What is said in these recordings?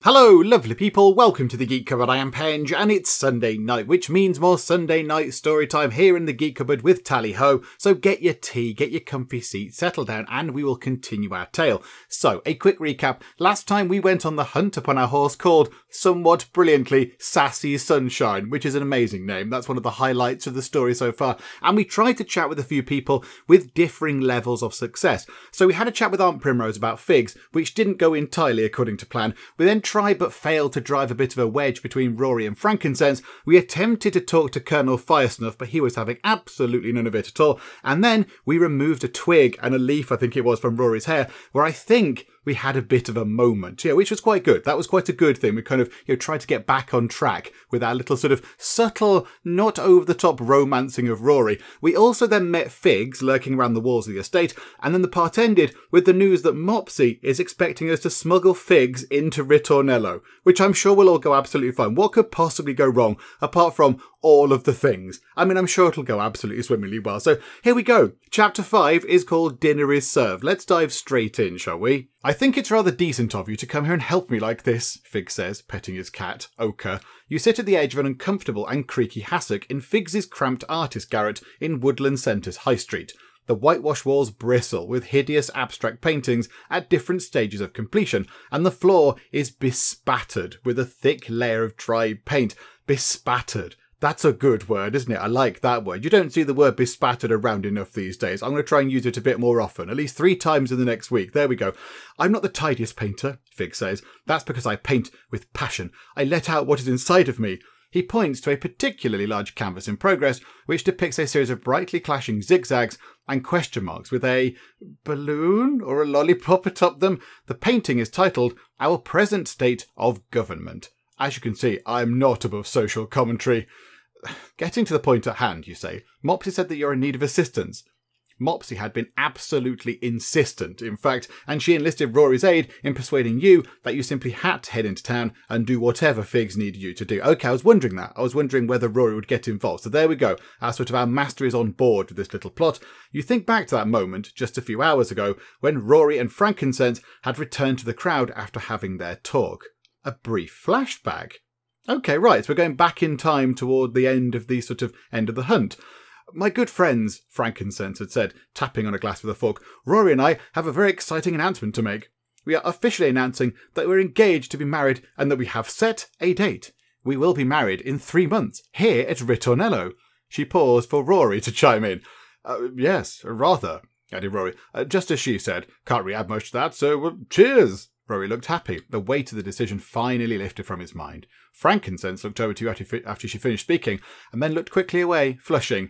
Hello, lovely people. Welcome to the Geek Cupboard. I am Penge, and it's Sunday night, which means more Sunday night story time here in the Geek Cupboard with Tally Ho. So get your tea, get your comfy seat, settle down, and we will continue our tale. So, a quick recap. Last time we went on the hunt upon our horse called, somewhat brilliantly, Sassy Sunshine, which is an amazing name. That's one of the highlights of the story so far. And we tried to chat with a few people with differing levels of success. So we had a chat with Aunt Primrose about figs, which didn't go entirely according to plan. We then tried but failed to drive a bit of a wedge between Rory and Frankincense. We attempted to talk to Colonel Firesnuff, but he was having absolutely none of it at all. And then we removed a twig and a leaf, I think it was, from Rory's hair, where I think we had a bit of a moment, which was quite good. That was quite a good thing. We kind of tried to get back on track with our little sort of subtle, not over-the-top romancing of Rory. We also then met Figs lurking around the walls of the estate, and then the part ended with the news that Mopsy is expecting us to smuggle Figs into Ritornello, which I'm sure will all go absolutely fine. What could possibly go wrong, apart from all of the things? I mean, I'm sure it'll go absolutely swimmingly well. So here we go. Chapter 5 is called Dinner is Served. Let's dive straight in, shall we? I think it's rather decent of you to come here and help me like this, Fig says, petting his cat, Ochre. You sit at the edge of an uncomfortable and creaky hassock in Figs's cramped artist garret in Woodland Centre's High Street. The whitewash walls bristle with hideous abstract paintings at different stages of completion, and the floor is bespattered with a thick layer of dried paint. Bespattered. That's a good word, isn't it? I like that word. You don't see the word bespattered around enough these days. I'm going to try and use it a bit more often, at least 3 times in the next week. There we go. I'm not the tidiest painter, Fig says. That's because I paint with passion. I let out what is inside of me. He points to a particularly large canvas in progress, which depicts a series of brightly clashing zigzags and question marks with a balloon or a lollipop atop them. The painting is titled Our Present State of Government. As you can see, I'm not above social commentary. Getting to the point at hand, you say. Mopsy said that you're in need of assistance. Mopsy had been absolutely insistent, in fact, and she enlisted Rory's aid in persuading you that you simply had to head into town and do whatever Figs needed you to do. Okay, I was wondering that. I was wondering whether Rory would get involved. So there we go. Our master is on board with this little plot. You think back to that moment just a few hours ago when Rory and Frankincense had returned to the crowd after having their talk. A brief flashback. Okay, right, so we're going back in time toward the end of the end of the hunt. My good friends, Frankincense had said, tapping on a glass with a fork, Rory and I have a very exciting announcement to make. We are officially announcing that we're engaged to be married and that we have set a date. We will be married in 3 months, here at Ritornello. She paused for Rory to chime in. Yes, rather, added Rory. Just as she said, can't really add much to that, so cheers. Rory looked happy. The weight of the decision finally lifted from his mind. Frankincense looked over to you after she finished speaking, and then looked quickly away, flushing.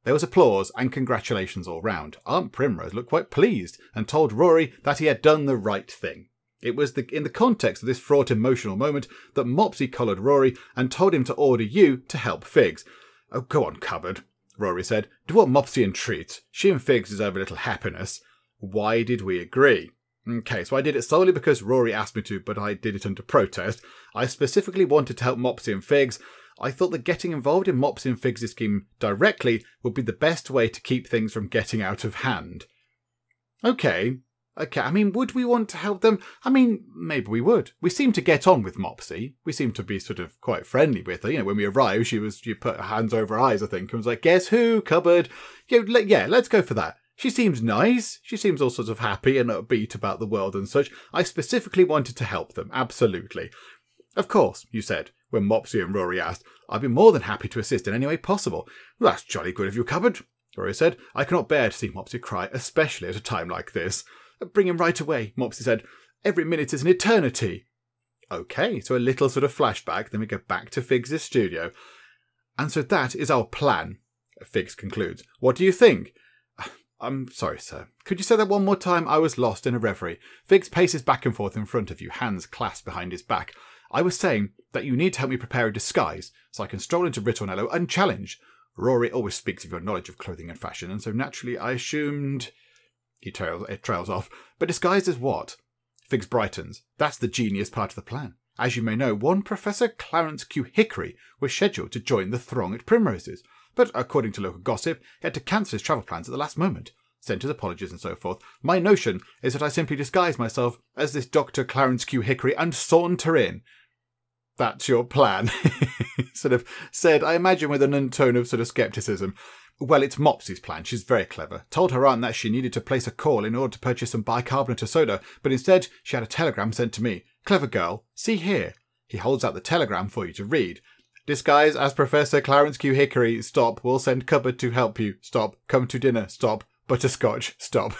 There was applause and congratulations all round. Aunt Primrose looked quite pleased, and told Rory that he had done the right thing. It was in the context of this fraught emotional moment that Mopsy collared Rory and told him to order you to help Figs. Oh, go on, cupboard, Rory said. Do what Mopsy entreats. She and Figs deserve a little happiness. Why did we agree? Okay, so I did it solely because Rory asked me to, but I did it under protest. I specifically wanted to help Mopsy and Figs. I thought that getting involved in Mopsy and Figs' scheme directly would be the best way to keep things from getting out of hand. Okay, I mean, would we want to help them? I mean, maybe we would. We seem to get on with Mopsy. We seem to be quite friendly with her. When we arrived, she put her hands over her eyes, I think, and was like, guess who, cupboard? Yeah, let's go for that. She seems nice. She seems all sorts of happy and upbeat about the world and such. I specifically wanted to help them, absolutely. Of course, you said, when Mopsy and Rory asked. I'd be more than happy to assist in any way possible. That's jolly good of you, cupboard, Rory said. I cannot bear to see Mopsy cry, especially at a time like this. Bring him right away, Mopsy said. Every minute is an eternity. Okay, so a little flashback, then we go back to Figs' studio. And so that is our plan, Figs concludes. What do you think? I'm sorry, sir. Could you say that one more time? I was lost in a reverie. Figs paces back and forth in front of you, hands clasped behind his back. I was saying that you need to help me prepare a disguise, so I can stroll into Ritornello unchallenged. Rory always speaks of your knowledge of clothing and fashion, and so naturally I assumed... He trails off. But disguised as what? Figs brightens. That's the genius part of the plan. As you may know, one Professor Clarence Q. Hickory was scheduled to join the throng at Primrose's, but according to local gossip, he had to cancel his travel plans at the last moment. sent his apologies and so forth. My notion is that I simply disguise myself as this Dr. Clarence Q. Hickory and saunter in. That's your plan. Sort of said, I imagine with an undertone of sort of scepticism. Well, it's Mopsy's plan. She's very clever. Told her aunt that she needed to place a call in order to purchase some bicarbonate of soda, but instead she had a telegram sent to me. Clever girl. See here. He holds out the telegram for you to read. Disguise as Professor Clarence Q. Hickory. Stop. We'll send cupboard to help you. Stop. Come to dinner. Stop. Butterscotch. Stop.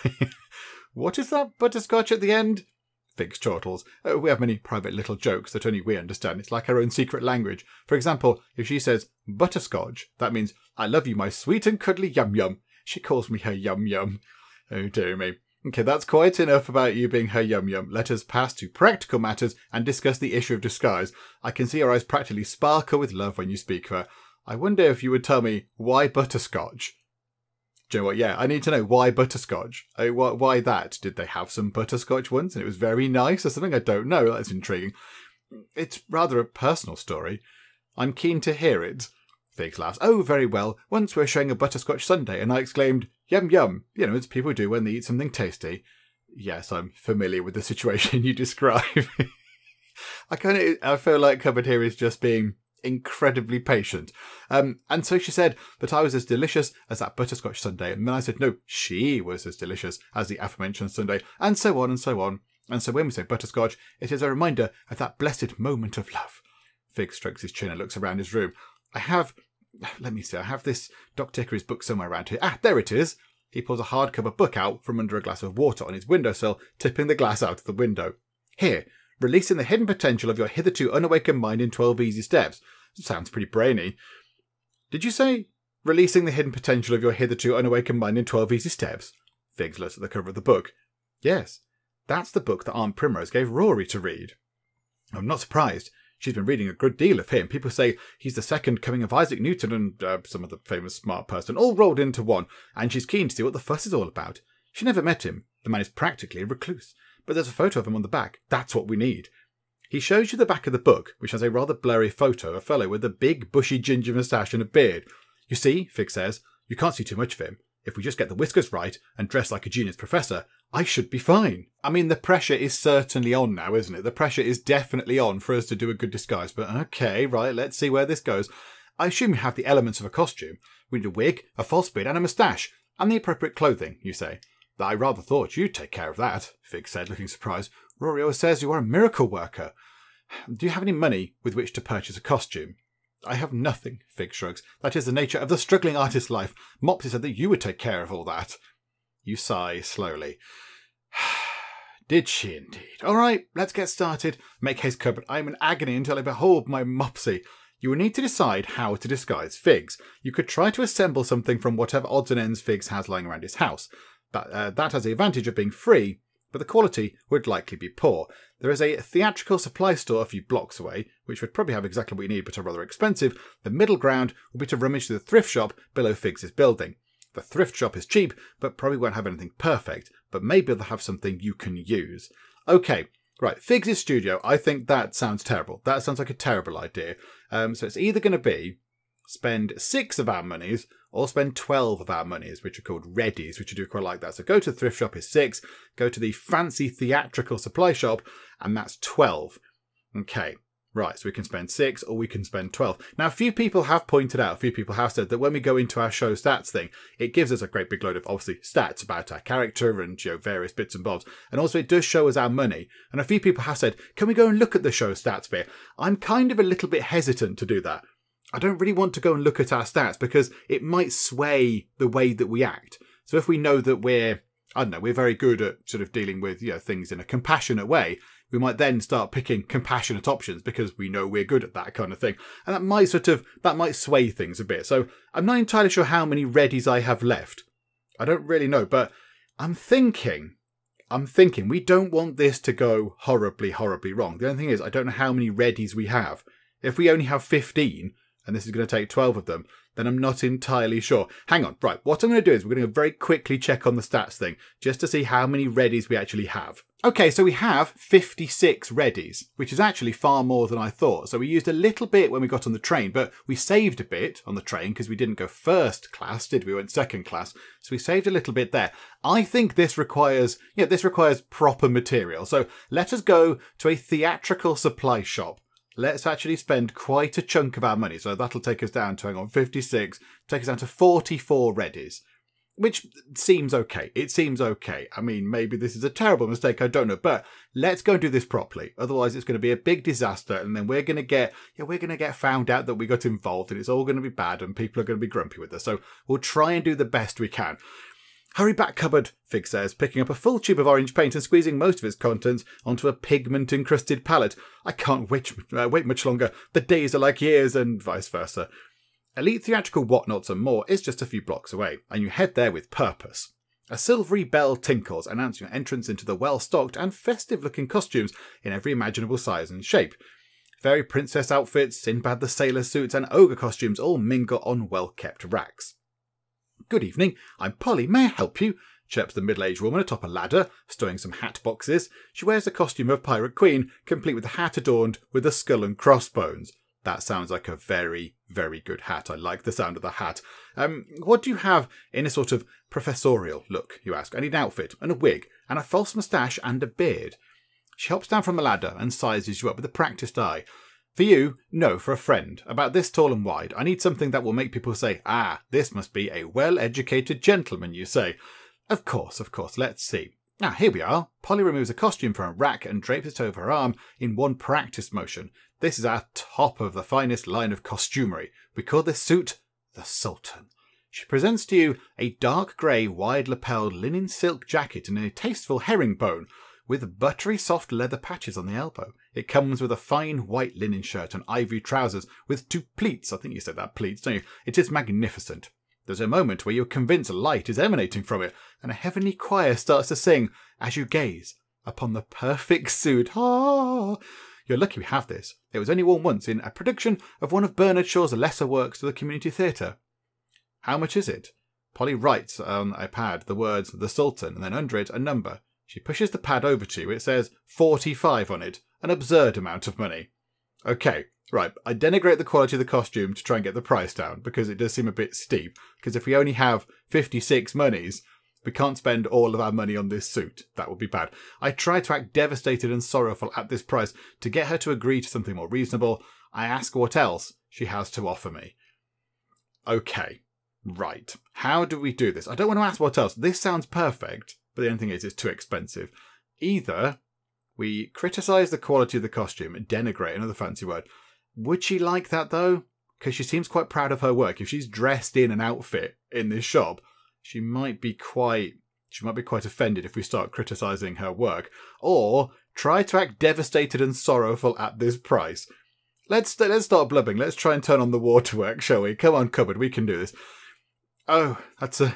What is that butterscotch at the end? Figs chortles. We have many private little jokes that only we understand. It's like our own secret language. For example, if she says butterscotch, that means I love you, my sweet and cuddly yum-yum. She calls me her yum-yum. Oh, dear me. Okay, that's quite enough about you being her yum-yum. Let us pass to practical matters and discuss the issue of disguise. I can see your eyes practically sparkle with love when you speak of her. I wonder if you would tell me why butterscotch? Do you know what? Yeah, I need to know why butterscotch. Why that? Did they have some butterscotch once and it was very nice or something? I don't know. That's intriguing. It's rather a personal story. I'm keen to hear it. Figs laughs. Oh, very well. Once we were showing a butterscotch sundae and I exclaimed, yum yum, you know, as people do when they eat something tasty. Yes, I'm familiar with the situation you describe. I feel like Cupboard here is just being incredibly patient. And so she said that I was as delicious as that butterscotch sundae, and then I said no, she was as delicious as the aforementioned sundae, and so on and so on. And so when we say butterscotch, it is a reminder of that blessed moment of love. Fig strokes his chin and looks around his room. I have this Dr. Hickory's book somewhere around here. Ah, there it is. He pulls a hardcover book out from under a glass of water on his windowsill, tipping the glass out of the window. Here, Releasing the Hidden Potential of Your Hitherto Unawakened Mind in 12 Easy Steps. Sounds pretty brainy. Did you say Releasing the Hidden Potential of Your Hitherto Unawakened Mind in 12 Easy Steps? Figs looks at the cover of the book. Yes, that's the book that Aunt Primrose gave Rory to read. I'm not surprised. She's been reading a good deal of him. People say he's the second coming of Isaac Newton and some other famous smart person, all rolled into one, and she's keen to see what the fuss is all about. She never met him. The man is practically a recluse. But there's a photo of him on the back. That's what we need. He shows you the back of the book, which has a rather blurry photo of a fellow with a big, bushy ginger moustache and a beard. You see, Fig says, you can't see too much of him. If we just get the whiskers right and dress like a genius professor, I should be fine. I mean, the pressure is certainly on now, isn't it? The pressure is definitely on for us to do a good disguise. But okay, right, let's see where this goes. I assume you have the elements of a costume. We need a wig, a false beard and a moustache. And the appropriate clothing, you say. I rather thought you'd take care of that, Fig said, looking surprised. Rory always says you are a miracle worker. Do you have any money with which to purchase a costume? I have nothing, Fig shrugs. That is the nature of the struggling artist's life. Mopsy said that you would take care of all that. You sigh slowly. Did she indeed? All right, let's get started. Make haste, Cupboard. I am in agony until I behold my Mopsy. You will need to decide how to disguise Figs. You could try to assemble something from whatever odds and ends Figs has lying around his house. That has the advantage of being free, but the quality would likely be poor. There is a theatrical supply store a few blocks away, which would probably have exactly what you need but are rather expensive. The middle ground will be to rummage through the thrift shop below Figs' building. The thrift shop is cheap, but probably won't have anything perfect, but maybe they'll have something you can use. Okay, right, Figs' studio, I think that sounds terrible. That sounds like a terrible idea. So it's either going to be spend 6 of our monies or spend 12 of our monies, which are called readies, which I do quite like that. So go to the thrift shop is 6, go to the fancy theatrical supply shop, and that's 12. Okay, right, so we can spend 6 or we can spend 12. Now, a few people have pointed out, a few people have said that when we go into our show stats thing, it gives us a great big load of, obviously, stats about our character and, you know, various bits and bobs. And also it does show us our money. And a few people have said, can we go and look at the show stats bit? I'm kind of a little bit hesitant to do that. I don't really want to go and look at our stats because it might sway the way that we act. So if we know that we're very good at sort of dealing with, you know, things in a compassionate way, we might then start picking compassionate options because we know we're good at that kind of thing. And that might sway things a bit. So I'm not entirely sure how many readies I have left. I don't really know, but I'm thinking we don't want this to go horribly, horribly wrong. The only thing is I don't know how many readies we have. If we only have 15, and this is going to take 12 of them, then I'm not entirely sure. Hang on, right, what I'm going to do is we're going to very quickly check on the stats thing, just to see how many readies we actually have. Okay, so we have 56 readies, which is actually far more than I thought. So we used a little bit when we got on the train, but we saved a bit on the train because we didn't go first class, did we? We went second class. So we saved a little bit there. I think this requires, this requires proper material. So let us go to a theatrical supply shop. Let's actually spend quite a chunk of our money. So that'll take us down to, hang on, 56, take us down to 44 readies. Which seems okay. It seems okay. I mean, maybe this is a terrible mistake. I don't know. But let's go and do this properly. Otherwise, it's going to be a big disaster. And then we're going to get found out that we got involved. And it's all going to be bad. And people are going to be grumpy with us. So we'll try and do the best we can. Hurry back, cupboard, Fig says, picking up a full tube of orange paint and squeezing most of its contents onto a pigment-encrusted palette. I can't wait much longer. The days are like years, and vice versa. Elite Theatrical Whatnots and More is just a few blocks away, and you head there with purpose. A silvery bell tinkles, announcing your entrance into the well-stocked and festive-looking costumes in every imaginable size and shape. Fairy princess outfits, Sinbad the sailor suits, and ogre costumes all mingle on well-kept racks. Good evening, I'm Polly, may I help you? Chirps the middle-aged woman atop a ladder, stowing some hat boxes. She wears a costume of Pirate Queen, complete with a hat adorned with a skull and crossbones. That sounds like a very, very good hat. I like the sound of the hat. What do you have in a sort of professorial look, you ask? I need an outfit and a wig and a false moustache and a beard. She hops down from the ladder and sizes you up with a practised eye. For you, no, for a friend. About this tall and wide. I need something that will make people say, ah, this must be a well-educated gentleman, you say. Of course, let's see. Ah, here we are. Polly removes a costume from a rack and drapes it over her arm in one practice motion. This is our top of the finest line of costumery. We call this suit the Sultan. She presents to you a dark grey, wide-lapelled linen silk jacket in a tasteful herringbone, with buttery soft leather patches on the elbow. It comes with a fine white linen shirt and ivory trousers with 2 pleats. I think you said that, pleats, don't you? It is magnificent. There's a moment where you're convinced light is emanating from it, and a heavenly choir starts to sing as you gaze upon the perfect suit. Ah! You're lucky we have this. It was only worn once in a production of one of Bernard Shaw's lesser works to the community theatre. How much is it? Polly writes on a pad the words the Sultan and then under it a number. She pushes the pad over to you. It says 45 on it. An absurd amount of money. Okay, right. I denigrate the quality of the costume to try and get the price down because it does seem a bit steep. Because if we only have 56 monies, we can't spend all of our money on this suit. That would be bad. I try to act devastated and sorrowful at this price. To get her to agree to something more reasonable, I ask what else she has to offer me. Okay, right. How do we do this? I don't want to ask what else. This sounds perfect, but the only thing is it's too expensive. Either we criticise the quality of the costume and denigrate, another fancy word. Would she like that though? Because she seems quite proud of her work. If she's dressed in an outfit in this shop, she might be quite offended if we start criticising her work. Or try to act devastated and sorrowful at this price. Let's start blubbing. Let's try and turn on the waterworks, shall we? Come on, cupboard, we can do this. Oh, that's a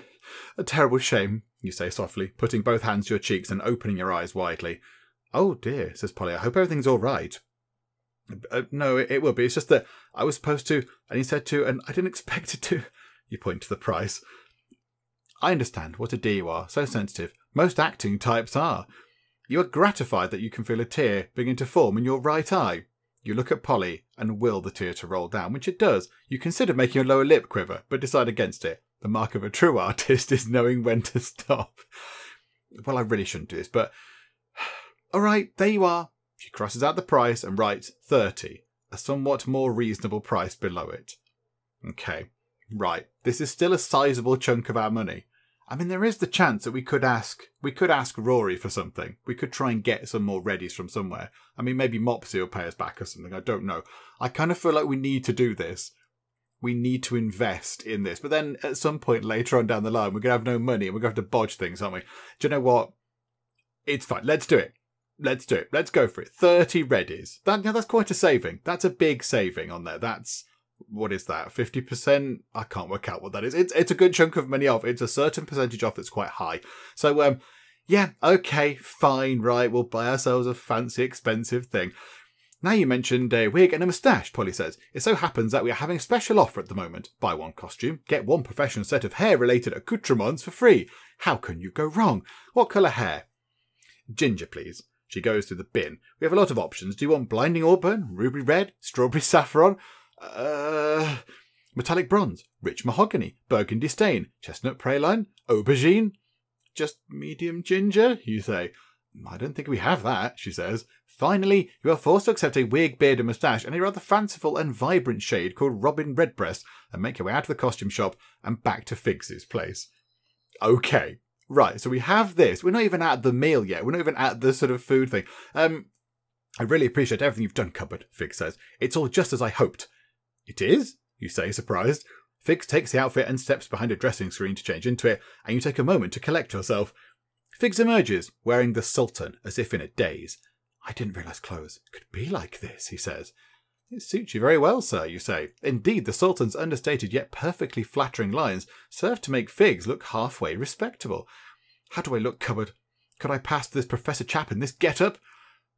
terrible shame, you say softly, putting both hands to your cheeks and opening your eyes widely. Oh dear, says Polly, I hope everything's all right. No, it will be. It's just that I was supposed to, and he said to, and I didn't expect it to. You point to the price. I understand. What a dear you are. So sensitive. Most acting types are. You are gratified that you can feel a tear begin to form in your right eye. You look at Polly and will the tear to roll down, which it does. You consider making your lower lip quiver, but decide against it. The mark of a true artist is knowing when to stop. Well, I really shouldn't do this, but... All right, there you are. She crosses out the price and writes 30, a somewhat more reasonable price below it. Okay, right. This is still a sizable chunk of our money. I mean, there is the chance that we could ask Rory for something. We could try and get some more readies from somewhere. I mean, maybe Mopsy will pay us back or something. I don't know. I kind of feel like we need to do this. We need to invest in this. But then at some point later on down the line, we're going to have no money and we're going to have to bodge things, aren't we? Do you know what? It's fine. Let's do it. Let's do it. Let's go for it. 30 readies. That's quite a saving. That's a big saving on there. That's... What is that? 50%? I can't work out what that is. It's a good chunk of money off. It's a certain percentage off that's quite high. So, yeah, okay, fine, right. We'll buy ourselves a fancy, expensive thing. Now you mentioned a wig and a moustache, Polly says. It so happens that we are having a special offer at the moment. Buy one costume, get one professional set of hair-related accoutrements for free. How can you go wrong? What colour hair? Ginger, please. She goes to the bin. We have a lot of options. Do you want blinding auburn, ruby red, strawberry saffron? Metallic bronze, rich mahogany, burgundy stain, chestnut praline, aubergine? Just medium ginger, you say. I don't think we have that, she says. Finally, you are forced to accept a wig, beard and moustache and a rather fanciful and vibrant shade called Robin Redbreast and make your way out of the costume shop and back to Figs's place. Okay, right, so we have this. We're not even at the meal yet. We're not even at the sort of food thing. I really appreciate everything you've done, Cupboard, Figs says. It's all just as I hoped. It is? You say, surprised. Figs takes the outfit and steps behind a dressing screen to change into it, and you take a moment to collect yourself. Figs emerges, wearing the Sultan, as if in a daze. I didn't realise clothes could be like this, he says. It suits you very well, sir, you say. Indeed, the Sultan's understated yet perfectly flattering lines serve to make Figs look halfway respectable. How do I look, Cupboard? Could I pass this Professor chap in this get-up?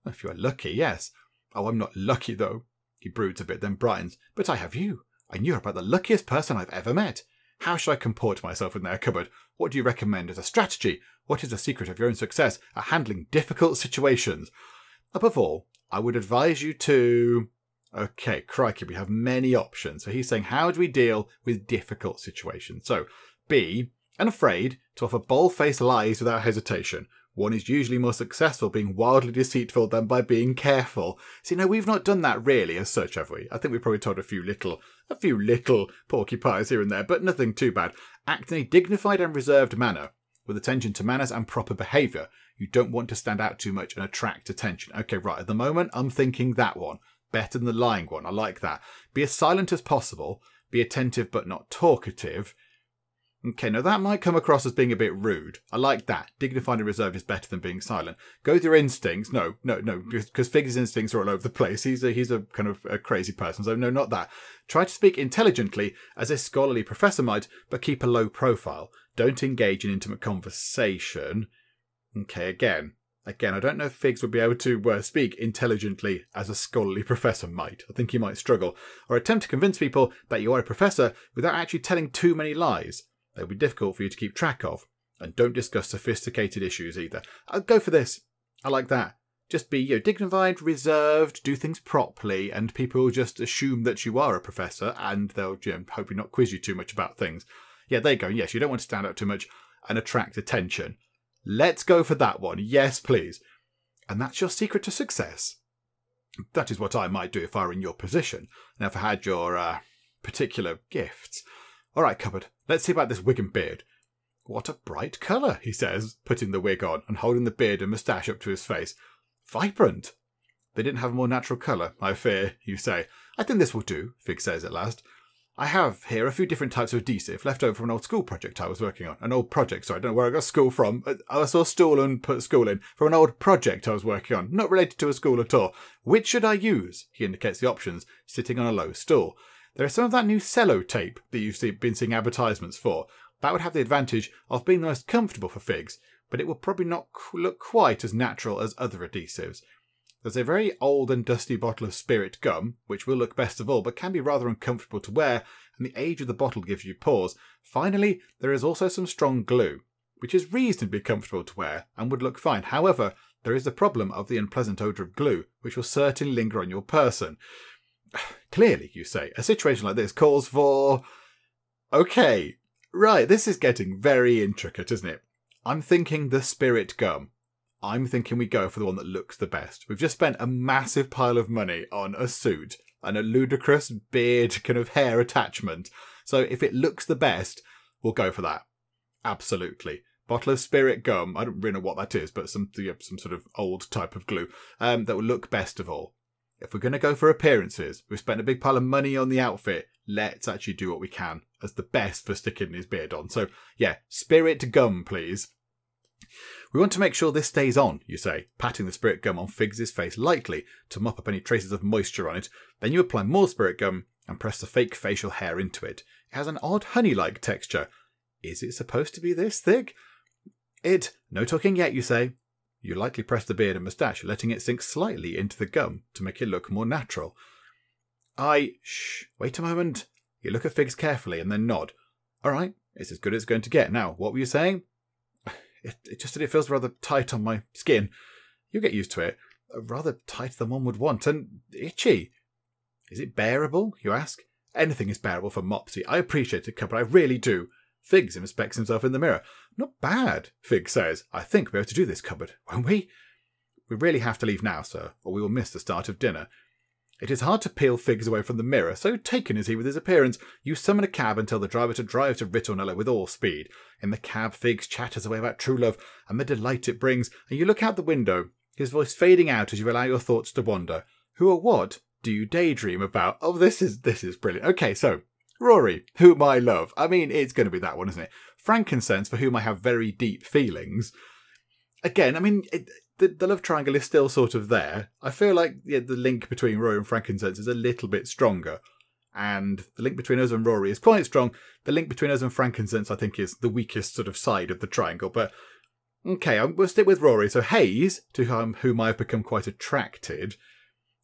If you are lucky, yes. Oh, I'm not lucky, though. He broods a bit, then brightens. But I have you. And you're about the luckiest person I've ever met. How should I comport myself in there, Cupboard? What do you recommend as a strategy? What is the secret of your own success at handling difficult situations? Above all, I would advise you to... Okay, crikey, we have many options. So he's saying, how do we deal with difficult situations? So, be unafraid to offer bold-faced lies without hesitation. One is usually more successful being wildly deceitful than by being careful. See, no, we've not done that really as such, have we? I think we've probably told a few little porcupines here and there, but nothing too bad. Act in a dignified and reserved manner, with attention to manners and proper behaviour. You don't want to stand out too much and attract attention. Okay, right, at the moment, I'm thinking that one. Better than the lying one. I like that. Be as silent as possible. Be attentive but not talkative. Okay, now that might come across as being a bit rude. I like that. Dignified and reserved is better than being silent. Go with your instincts. No, because Fig's instincts are all over the place. He's a kind of a crazy person, so no, not that. Try to speak intelligently, as a scholarly professor might, but keep a low profile. Don't engage in intimate conversation. Okay, again, I don't know if Figs would be able to speak intelligently as a scholarly professor might. I think he might struggle. Or attempt to convince people that you are a professor without actually telling too many lies. They will be difficult for you to keep track of. And don't discuss sophisticated issues either. I'll go for this. I like that. Just be dignified, reserved, do things properly, and people will just assume that you are a professor and they'll hopefully not quiz you too much about things. Yeah, there you go. Yes, you don't want to stand out too much and attract attention. Let's go for that one. Yes, please. And that's your secret to success. That is what I might do if I were in your position and if I had your particular gifts. All right, Cupboard, let's see about this wig and beard. What a bright colour, he says, putting the wig on and holding the beard and moustache up to his face. Vibrant. They didn't have a more natural colour, I fear, you say. I think this will do, Fig says at last. I have here a few different types of adhesive left over from an old school project I was working on. An old project, sorry, I don't know where I got school from. I saw stool and put school in. From an old project I was working on, not related to a school at all. Which should I use? He indicates the options, sitting on a low stool. There is some of that new cello tape that you've been seeing advertisements for. That would have the advantage of being the most comfortable for Figs, but it will probably not look quite as natural as other adhesives. There's a very old and dusty bottle of spirit gum, which will look best of all, but can be rather uncomfortable to wear, and the age of the bottle gives you pause. Finally, there is also some strong glue, which is reasonably comfortable to wear and would look fine. However, there is the problem of the unpleasant odour of glue, which will certainly linger on your person. Clearly, you say, a situation like this calls for... Okay, right, this is getting very intricate, isn't it? I'm thinking the spirit gum. I'm thinking we go for the one that looks the best. We've just spent a massive pile of money on a suit and a ludicrous beard kind of hair attachment. So if it looks the best, we'll go for that. Absolutely. Bottle of spirit gum. I don't really know what that is, but some sort of old type of glue that will look best of all. If we're going to go for appearances, we've spent a big pile of money on the outfit. Let's actually do what we can as the best for sticking his beard on. So yeah, spirit gum, please. We want to make sure this stays on, you say, patting the spirit gum on Figs' face lightly to mop up any traces of moisture on it. Then you apply more spirit gum and press the fake facial hair into it. It has an odd honey-like texture. Is it supposed to be this thick? No talking yet, you say. You lightly press the beard and moustache, letting it sink slightly into the gum to make it look more natural. Shh, wait a moment. You look at Figs carefully and then nod. All right, it's as good as it's going to get. Now, what were you saying? It just that it feels rather tight on my skin. You get used to it. Rather tighter than one would want, and itchy. Is it bearable, you ask? Anything is bearable for Mopsy. I appreciate it, Cupboard, I really do. Figs inspects himself in the mirror. Not bad, Figs says. I think we're able to do this, Cupboard, won't we? We really have to leave now, sir, or we will miss the start of dinner. It is hard to peel Figs away from the mirror, so taken is he with his appearance. You summon a cab and tell the driver to drive to Ritornello with all speed. In the cab, Figs chatters away about true love and the delight it brings, and you look out the window, his voice fading out as you allow your thoughts to wander. Who or what do you daydream about? Oh, this is brilliant. Okay, so Rory, whom I love. I mean, it's going to be that one, isn't it? Frankincense, for whom I have very deep feelings. Again, I mean, the love triangle is still sort of there. I feel like the link between Rory and Frankincense is a little bit stronger. And the link between us and Rory is quite strong. The link between us and Frankincense, I think, is the weakest sort of side of the triangle. But, okay, we'll stick with Rory. So Hayes, to whom I've become quite attracted,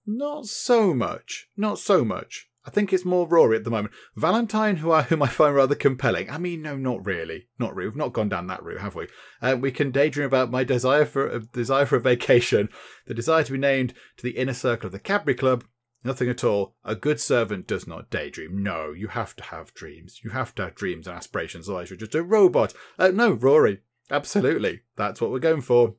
not so much. Not so much. I think it's more Rory at the moment. Valentine, whom I find rather compelling. I mean, no, not really. Not really. We've not gone down that route, have we? We can daydream about my desire for a vacation, the desire to be named to the inner circle of the Cadbury Club. Nothing at all. A good servant does not daydream. No, you have to have dreams. You have to have dreams and aspirations, otherwise you're just a robot. No, Rory. Absolutely. That's what we're going for.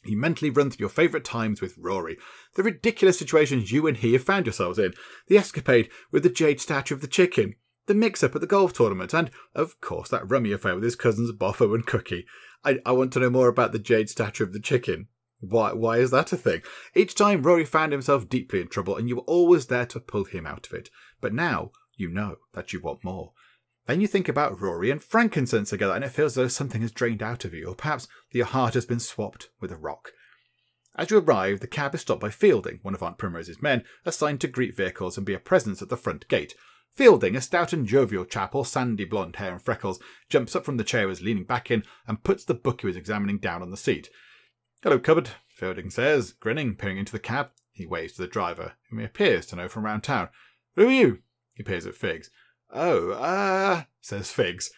You mentally run through your favourite times with Rory, the ridiculous situations you and he have found yourselves in, the escapade with the jade statue of the chicken, the mix-up at the golf tournament, and, of course, that rummy affair with his cousins Boffo and Cookie. I want to know more about the jade statue of the chicken. Why is that a thing? Each time Rory found himself deeply in trouble, and you were always there to pull him out of it. But now you know that you want more. Then you think about Rory and Frankincense together, and it feels as though something has drained out of you, or perhaps your heart has been swapped with a rock. As you arrive, the cab is stopped by Fielding, one of Aunt Primrose's men, assigned to greet vehicles and be a presence at the front gate. Fielding, a stout and jovial chap, all sandy blonde hair and freckles, jumps up from the chair he was leaning back in and puts the book he was examining down on the seat. "Hello, Cupboard," Fielding says, grinning, peering into the cab. He waves to the driver, whom he appears to know from round town. "Who are you?" He peers at Figs. "Oh, says Figs.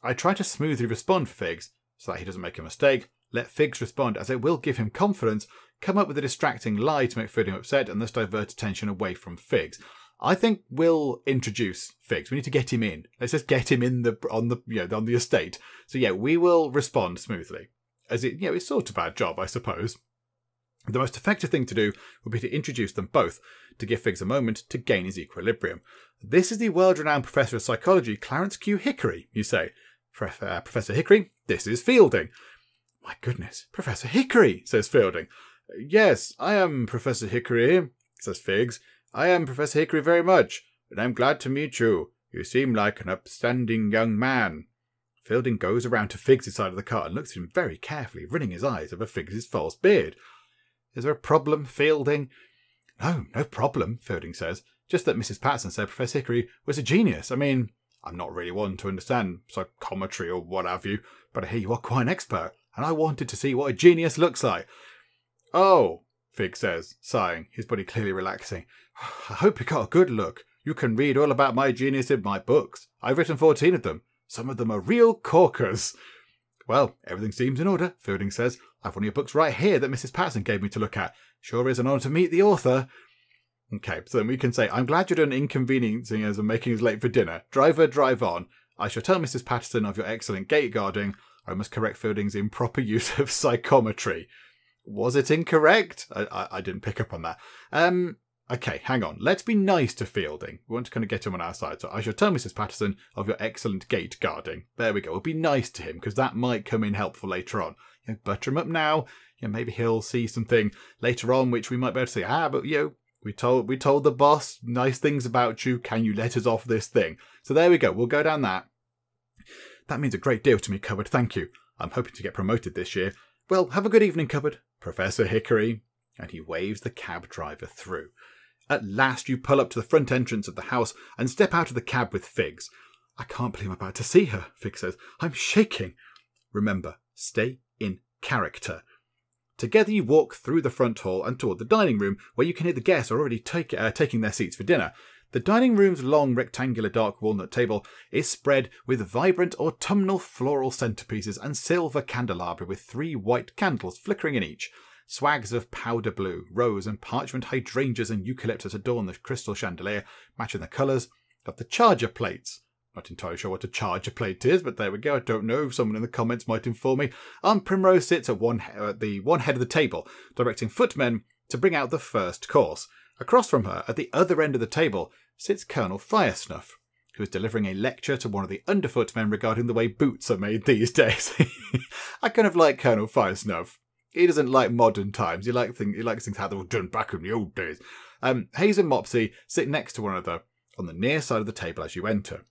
I try to smoothly respond for Figs, so that he doesn't make a mistake. Let Figs respond, as it will give him confidence. Come up with a distracting lie to make Fielding upset, and thus divert attention away from Figs. I think we'll introduce Figs. We need to get him in. Let's just get him in on the estate. So yeah, we will respond smoothly, as it's sort of our job, I suppose. The most effective thing to do would be to introduce them both, to give Figs a moment to gain his equilibrium. This is the world-renowned Professor of Psychology, Clarence Q. Hickory, you say. Professor Hickory, this is Fielding. My goodness, Professor Hickory, says Fielding. Yes, I am Professor Hickory, says Figs. I am Professor Hickory very much, and I'm glad to meet you. You seem like an upstanding young man. Fielding goes around to Figs' side of the car and looks at him very carefully, running his eyes over Figs' false beard. Is there a problem, Fielding? No problem, Fielding says. Just that Mrs. Patson said Professor Hickory was a genius. I mean, I'm not really one to understand psychometry or what have you, but I hear you are quite an expert, and I wanted to see what a genius looks like. Oh, Fig says, sighing, his body clearly relaxing. I hope you got a good look. You can read all about my genius in my books. I've written 14 of them. Some of them are real corkers. Well, everything seems in order, Fielding says. I've one of your books right here that Mrs. Patson gave me to look at. Sure is an honour to meet the author. Okay, so then we can say, I'm glad you're done inconveniencing us and making us late for dinner. Driver, drive on. I shall tell Mrs. Patterson of your excellent gate guarding. I must correct Fielding's improper use of psychometry. Was it incorrect? I didn't pick up on that. Okay, hang on. Let's be nice to Fielding. We want to kind of get him on our side. So I shall tell Mrs. Patterson of your excellent gate guarding. There we go. We'll be nice to him, because that might come in helpful later on. Butter him up now. Maybe he'll see something later on which we might be able to say, but we told the boss nice things about you. Can you let us off this thing? So there we go. We'll go down that. That means a great deal to me, Cupboard. Thank you. I'm hoping to get promoted this year. Well, have a good evening, Cupboard. Professor Hickory. And he waves the cab driver through. At last you pull up to the front entrance of the house and step out of the cab with Figs. I can't believe I'm about to see her, Figs says. I'm shaking. Remember, stay in character. Together you walk through the front hall and toward the dining room, where you can hear the guests are already taking their seats for dinner. The dining room's long rectangular dark walnut table is spread with vibrant autumnal floral centerpieces and silver candelabra with 3 white candles flickering in each. Swags of powder blue, rose and parchment hydrangeas and eucalyptus adorn the crystal chandelier, matching the colours of the charger plates. Not entirely sure what a charger plate is, but there we go. I don't know. Someone in the comments might inform me. Aunt Primrose sits at the one head of the table, directing footmen to bring out the first course. Across from her, at the other end of the table, sits Colonel Firesnuff, who is delivering a lecture to one of the underfootmen regarding the way boots are made these days. I kind of like Colonel Firesnuff. He doesn't like modern times. He likes things how they were done back in the old days. Hayes and Mopsy sit next to one another on the near side of the table as you enter.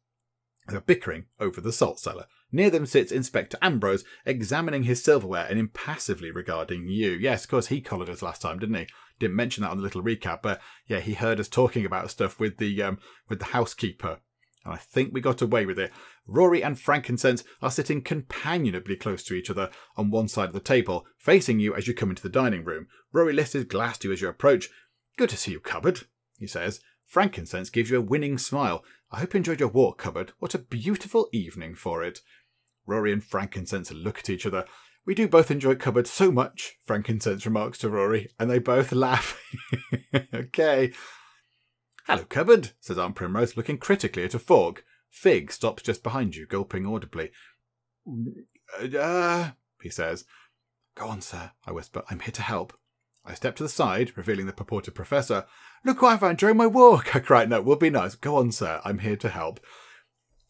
They're bickering over the salt cellar. Near them sits Inspector Ambrose, examining his silverware and impassively regarding you. Yes, of course, he collared us last time, didn't he? Didn't mention that on the little recap, but yeah, he heard us talking about stuff with the housekeeper. And I think we got away with it. Rory and Frankincense are sitting companionably close to each other on one side of the table, facing you as you come into the dining room. Rory lifts his glass to you as you approach. "Good to see you, Cupboard," he says. Frankincense gives you a winning smile. "I hope you enjoyed your walk, Cupboard. What a beautiful evening for it." Rory and Frankincense look at each other. "We do both enjoy Cupboard so much," Frankincense remarks to Rory, and they both laugh. Okay. "Hello, Cupboard," says Aunt Primrose, looking critically at a fork. Fig stops just behind you, gulping audibly. He says. "Go on, sir," I whisper. "I'm here to help." I step to the side, revealing the purported professor. "Look what I found during my walk," I cried. "No, we'll be nice. Go on, sir. I'm here to help."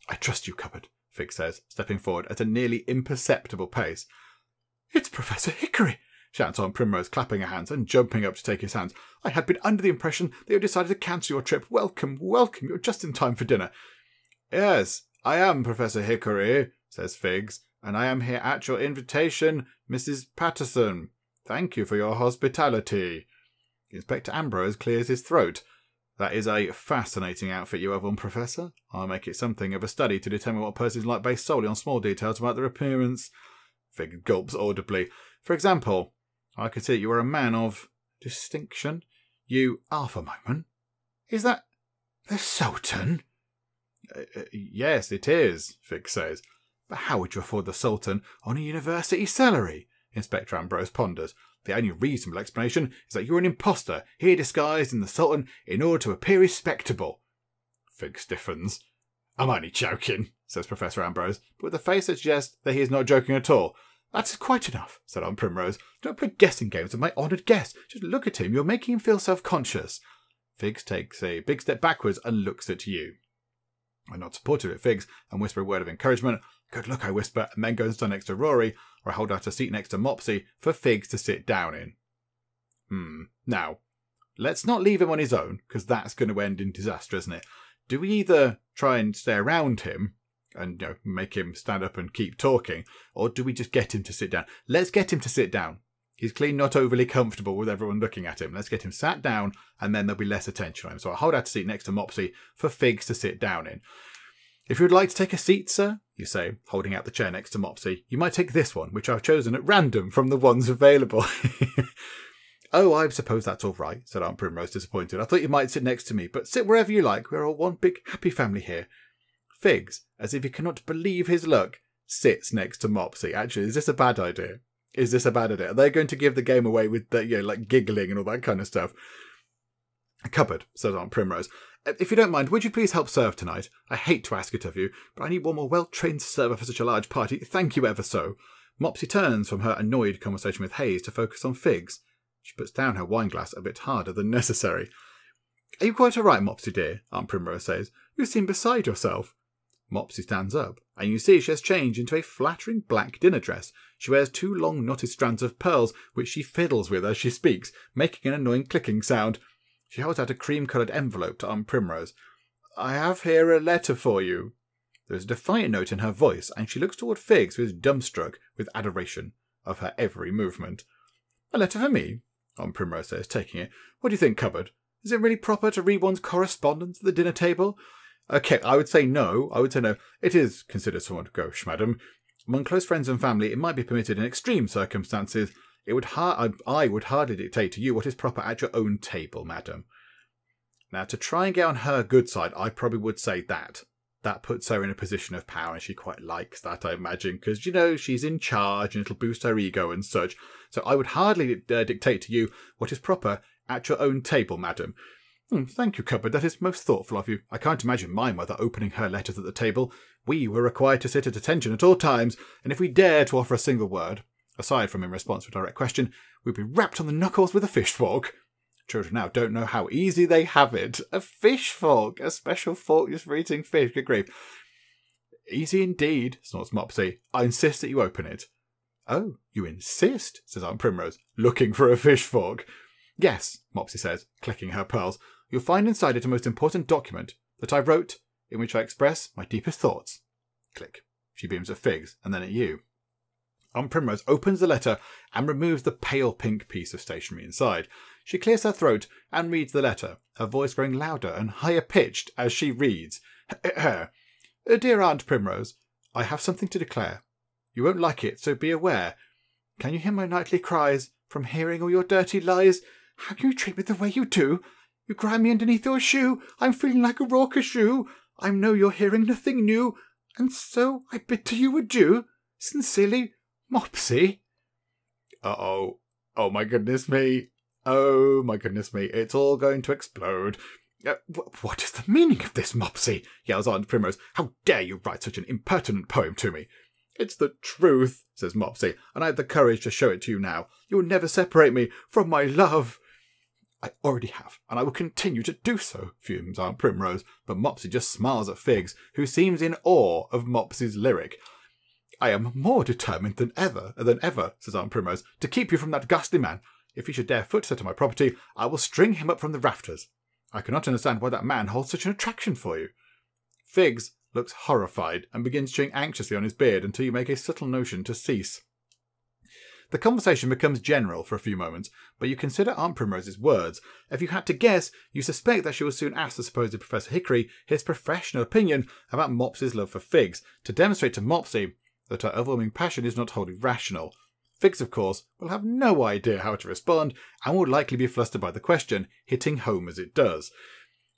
"I trust you, Cupboard," Fig says, stepping forward at a nearly imperceptible pace. "It's Professor Hickory," shouts Aunt Primrose, clapping her hands and jumping up to take his hands. "I had been under the impression that you decided to cancel your trip. Welcome, welcome. You're just in time for dinner." "Yes, I am Professor Hickory," says Figs, "and I am here at your invitation, Mrs. Patterson. Thank you for your hospitality." Inspector Ambrose clears his throat. "That is a fascinating outfit you have on, Professor. I'll make it something of a study to determine what a person is like based solely on small details about their appearance." Fig gulps audibly. "For example, I could see that you are a man of distinction. You are for a moment. Is that the Sultan?" Yes, it is," Fig says. "But how would you afford the Sultan on a university salary?" Inspector Ambrose ponders. "The only reasonable explanation is that you're an imposter, here disguised in the Sultan in order to appear respectable." Fig stiffens. "I'm only joking," says Professor Ambrose, but with a face that suggests that he is not joking at all. "That's quite enough," said Aunt Primrose. "Don't play guessing games with my honoured guest. Just look at him. You're making him feel self-conscious." Figs takes a big step backwards and looks at you. I'm not supportive at Figs and whisper a word of encouragement. "Good luck," I whisper, and then go and stand next to Rory, or I hold out a seat next to Mopsy for Figs to sit down in. Now, let's not leave him on his own, because that's going to end in disaster, isn't it? Do we either try and stay around him and make him stand up and keep talking, or do we just get him to sit down? Let's get him to sit down. He's clearly not overly comfortable with everyone looking at him. Let's get him sat down, and then there'll be less attention on him. So I'll hold out a seat next to Mopsy for Figs to sit down in. "If you would like to take a seat, sir," you say, holding out the chair next to Mopsy, "you might take this one, which I've chosen at random from the ones available." "Oh, I suppose that's all right," said Aunt Primrose, disappointed. "I thought you might sit next to me, but sit wherever you like. We're all one big happy family here." Figs, as if he cannot believe his luck, sits next to Mopsy. Actually, is this a bad idea? Is this a bad idea? Are they going to give the game away with the, like giggling and all that kind of stuff? "Cupboard," says Aunt Primrose. "If you don't mind, would you please help serve tonight? I hate to ask it of you, but I need one more well-trained server for such a large party. Thank you ever so." Mopsy turns from her annoyed conversation with Hayes to focus on Figs. She puts down her wineglass a bit harder than necessary. "Are you quite all right, Mopsy dear?" Aunt Primrose says. "You seem beside yourself." Mopsy stands up, and you see she has changed into a flattering black dinner dress. She wears 2 long knotted strands of pearls, which she fiddles with as she speaks, making an annoying clicking sound. She holds out a cream-coloured envelope to Aunt Primrose. "I have here a letter for you." There is a defiant note in her voice, and she looks toward Figs, who is dumbstruck with adoration of her every movement. "A letter for me?" Aunt Primrose says, taking it. "What do you think, Cupboard? Is it really proper to read one's correspondence at the dinner table?" "Okay, I would say no. It is considered somewhat gauche, madam. Among close friends and family, it might be permitted in extreme circumstances. I would hardly dictate to you what is proper at your own table, madam. Now, to try and get on her good side, I probably would say that. That puts her in a position of power, and she quite likes that, I imagine, because, you know, she's in charge, and it'll boost her ego and such. So I would hardly dictate to you what is proper at your own table, madam. Thank you, Cupboard. That is most thoughtful of you. I can't imagine my mother opening her letters at the table. We were required to sit at attention at all times, and if we dared to offer a single word, aside from in response to a direct question, we'd be rapped on the knuckles with a fish fork. Children now don't know how easy they have it. A fish fork, a special fork just for eating fish. Good grief. Easy indeed, snorts Mopsy. I insist that you open it. Oh, you insist, says Aunt Primrose, looking for a fish fork. Yes, Mopsy says, clicking her pearls. You'll find inside it a most important document that I wrote, in which I express my deepest thoughts. Click. She beams at Figs, and then at you. Aunt Primrose opens the letter and removes the pale pink piece of stationery inside. She clears her throat and reads the letter, her voice growing louder and higher pitched as she reads. Dear Aunt Primrose, I have something to declare. You won't like it, so be aware. Can you hear my nightly cries from hearing all your dirty lies? How can you treat me the way you do? You grind me underneath your shoe. I'm feeling like a raw cashew. I know you're hearing nothing new, and so I bid to you adieu. Sincerely, Mopsy. Uh-oh. Oh my goodness me. Oh my goodness me. It's all going to explode. What is the meaning of this, Mopsy? Yells Aunt Primrose. How dare you write such an impertinent poem to me? It's the truth, says Mopsy, and I have the courage to show it to you now. You will never separate me from my love. I already have, and I will continue to do so, fumes Aunt Primrose, but Mopsy just smiles at Figs, who seems in awe of Mopsy's lyric. I am more determined than ever, says Aunt Primrose, to keep you from that ghastly man. If he should dare footstep to my property, I will string him up from the rafters. I cannot understand why that man holds such an attraction for you. Figs looks horrified and begins chewing anxiously on his beard until you make a subtle motion to cease. The conversation becomes general for a few moments, but you consider Aunt Primrose's words. If you had to guess, you suspect that she will soon ask the supposed Professor Hickory his professional opinion about Mopsy's love for Figs, to demonstrate to Mopsy that her overwhelming passion is not wholly rational. Figs, of course, will have no idea how to respond, and will likely be flustered by the question, hitting home as it does.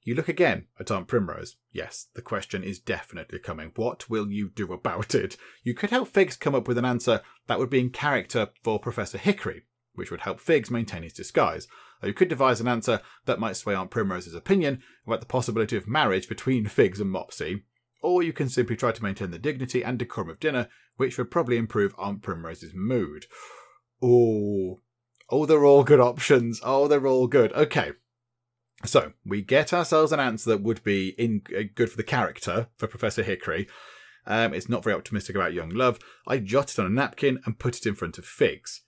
You look again at Aunt Primrose. Yes, the question is definitely coming. What will you do about it? You could help Figs come up with an answer that would be in character for Professor Hickory, which would help Figs maintain his disguise. Or you could devise an answer that might sway Aunt Primrose's opinion about the possibility of marriage between Figs and Mopsy. Or you can simply try to maintain the dignity and decorum of dinner, which would probably improve Aunt Primrose's mood. Oh, they're all good options. Oh, they're all good. Okay. So, we get ourselves an answer that would be good for the character, for Professor Hickory. It's not very optimistic about young love. I jotted on a napkin and put it in front of Figs.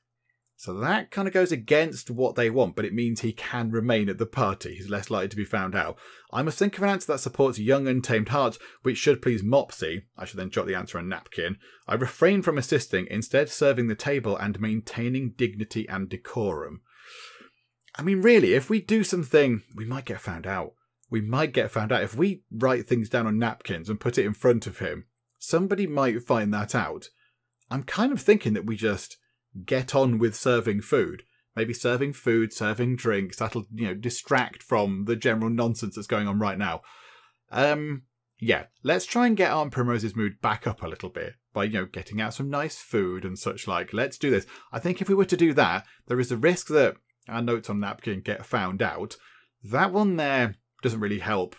So that kind of goes against what they want, but it means he can remain at the party. He's less likely to be found out. I must think of an answer that supports young untamed hearts, which should please Mopsy. I should then jot the answer on a napkin. I refrain from assisting, instead serving the table and maintaining dignity and decorum. I mean, really, if we do something, we might get found out. We might get found out. If we write things down on napkins and put it in front of him, somebody might find that out. I'm kind of thinking that we just get on with serving food. Maybe serving food, serving drinks. That'll, distract from the general nonsense that's going on right now. Yeah, let's try and get Aunt Primrose's mood back up a little bit by, getting out some nice food and such like. Let's do this. I think if we were to do that, there is a risk that our notes on napkin get found out. That one there doesn't really help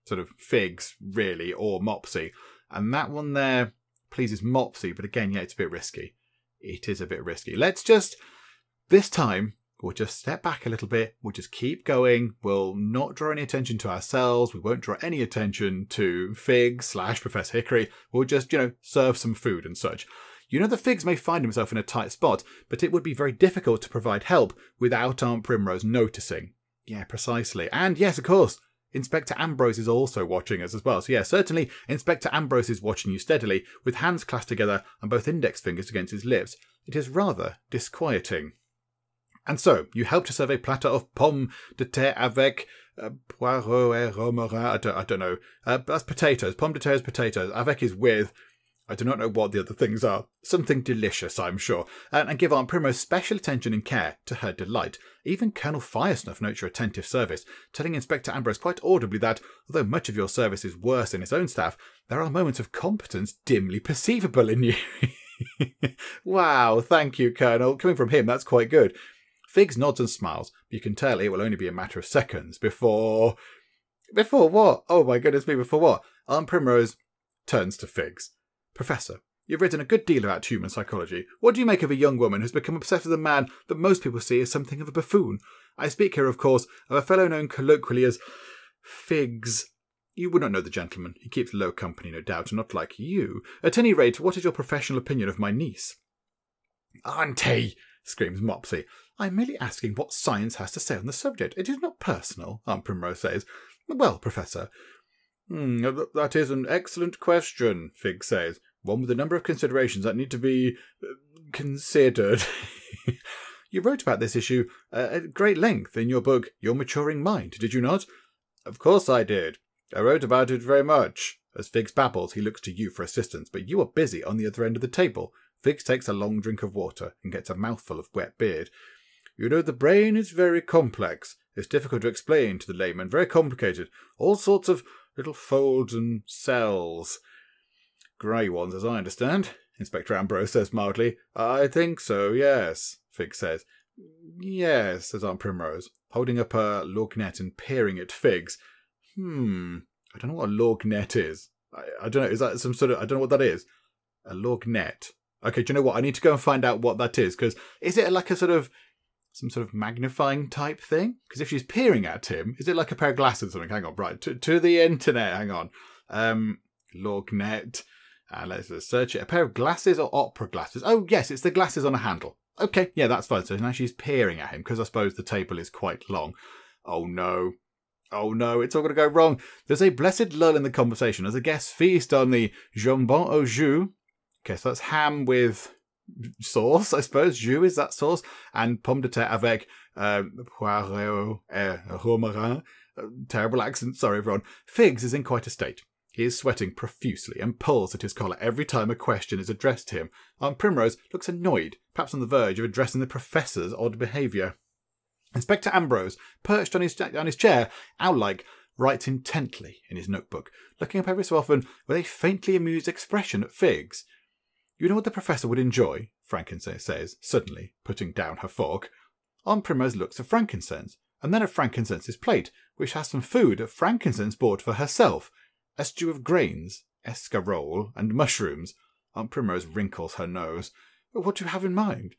sort of Figs, really, or Mopsy. And that one there pleases Mopsy, but again, yeah, it's a bit risky. It is a bit risky. Let's just, this time, we'll just step back a little bit. We'll just keep going. We'll not draw any attention to ourselves. We won't draw any attention to Figs / Professor Hickory. We'll just, serve some food and such. The Figs may find himself in a tight spot, but it would be very difficult to provide help without Aunt Primrose noticing. Yeah, precisely. And yes, of course, Inspector Ambrose is also watching us as well. So yeah, certainly Inspector Ambrose is watching you steadily, with hands clasped together and both index fingers against his lips. It is rather disquieting. And so, you help to serve a platter of pommes de terre avec poireaux et romarin. I don't know. That's potatoes. Pommes de terre is potatoes. Avec is with. I do not know what the other things are. Something delicious, I'm sure. And give Aunt Primrose special attention and care, to her delight. Even Colonel Firesnuff notes your attentive service, telling Inspector Ambrose quite audibly that, although much of your service is worse than his own staff, there are moments of competence dimly perceivable in you. Wow, thank you, Colonel. Coming from him, that's quite good. Figs nods and smiles, but you can tell it will only be a matter of seconds before... Before what? Oh my goodness me, before what? Aunt Primrose turns to Figs. Professor, you've written a good deal about human psychology. What do you make of a young woman who's become obsessed with a man that most people see as something of a buffoon? I speak here, of course, of a fellow known colloquially as Figs. You would not know the gentleman. He keeps low company, no doubt, and not like you. At any rate, what is your professional opinion of my niece? Auntie, screams Mopsy. I am merely asking what science has to say on the subject. It is not personal, Aunt Primrose says. Well, Professor. That is an excellent question, Fig says. One with a number of considerations that need to be considered. You wrote about this issue at great length in your book, Your Maturing Mind, did you not? Of course I did. I wrote about it very much. As Figs babbles, he looks to you for assistance, but you are busy on the other end of the table. Figs takes a long drink of water and gets a mouthful of wet beard. You know, the brain is very complex. It's difficult to explain to the layman, very complicated. All sorts of little folds and cells. Grey ones, as I understand, Inspector Ambrose says mildly. I think so, yes, Fig says. Yes, says Aunt Primrose, holding up her lorgnette and peering at Figs. I don't know what a lorgnette is. I don't know, is that some sort of... I don't know what that is. A lorgnette. Okay, do you know what? I need to go and find out what that is, because is it like a sort of... some sort of magnifying type thing? Because if she's peering at him, is it like a pair of glasses or something? Hang on, right, to the internet, hang on. Lorgnette. Let's search it. A pair of glasses or opera glasses? Oh, yes, it's the glasses on a handle. Okay, yeah, that's fine. So now she's peering at him, because I suppose the table is quite long. Oh, no. Oh, no, it's all going to go wrong. There's a blessed lull in the conversation as the guests feast on the jambon au jus. Okay, so that's ham with... sauce, I suppose. Jus is that sauce. And pomme de terre avec poireau et romarin. Terrible accent, sorry everyone. Figs is in quite a state. He is sweating profusely and pulls at his collar every time a question is addressed to him. Aunt Primrose looks annoyed, perhaps on the verge of addressing the Professor's odd behaviour. Inspector Ambrose, perched on his chair, owl-like, writes intently in his notebook, looking up every so often with a faintly amused expression at Figs. You know what the Professor would enjoy? Frankincense says, suddenly putting down her fork. Aunt Primrose looks at Frankincense, and then at Frankincense's plate, which has some food that Frankincense bought for herself. A stew of grains, escarole, and mushrooms. Aunt Primrose wrinkles her nose. What do you have in mind?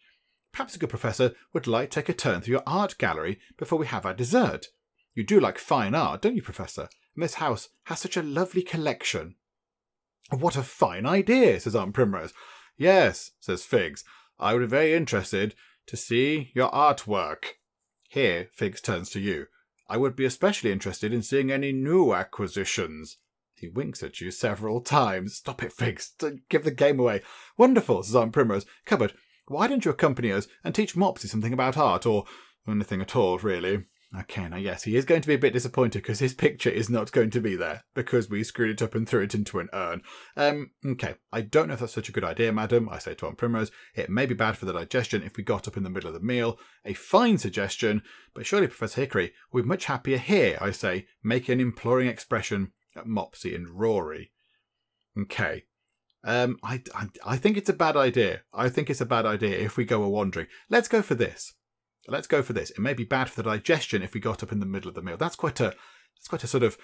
Perhaps the good Professor would like to take a turn through your art gallery before we have our dessert. You do like fine art, don't you, Professor? And this house has such a lovely collection. What a fine idea, says Aunt Primrose. Yes, says Figs. I would be very interested to see your artwork. Here, Figs turns to you. I would be especially interested in seeing any new acquisitions. He winks at you several times. Stop it, Figs. Don't give the game away. Wonderful, says Aunt Primrose. Cupboard, why don't you accompany us and teach Mopsy something about art, or anything at all, really? Okay, now yes, he is going to be a bit disappointed because his picture is not going to be there because we screwed it up and threw it into an urn. Okay, I don't know if that's such a good idea, madam, I say to Aunt Primrose. It may be bad for the digestion if we got up in the middle of the meal. A fine suggestion, but surely Professor Hickory will be much happier here, I say, making an imploring expression at Mopsy and Rory. Okay. I think it's a bad idea. I think it's a bad idea if we go a-wandering. Let's go for this. Let's go for this. It may be bad for the digestion if we got up in the middle of the meal. That's quite a sort of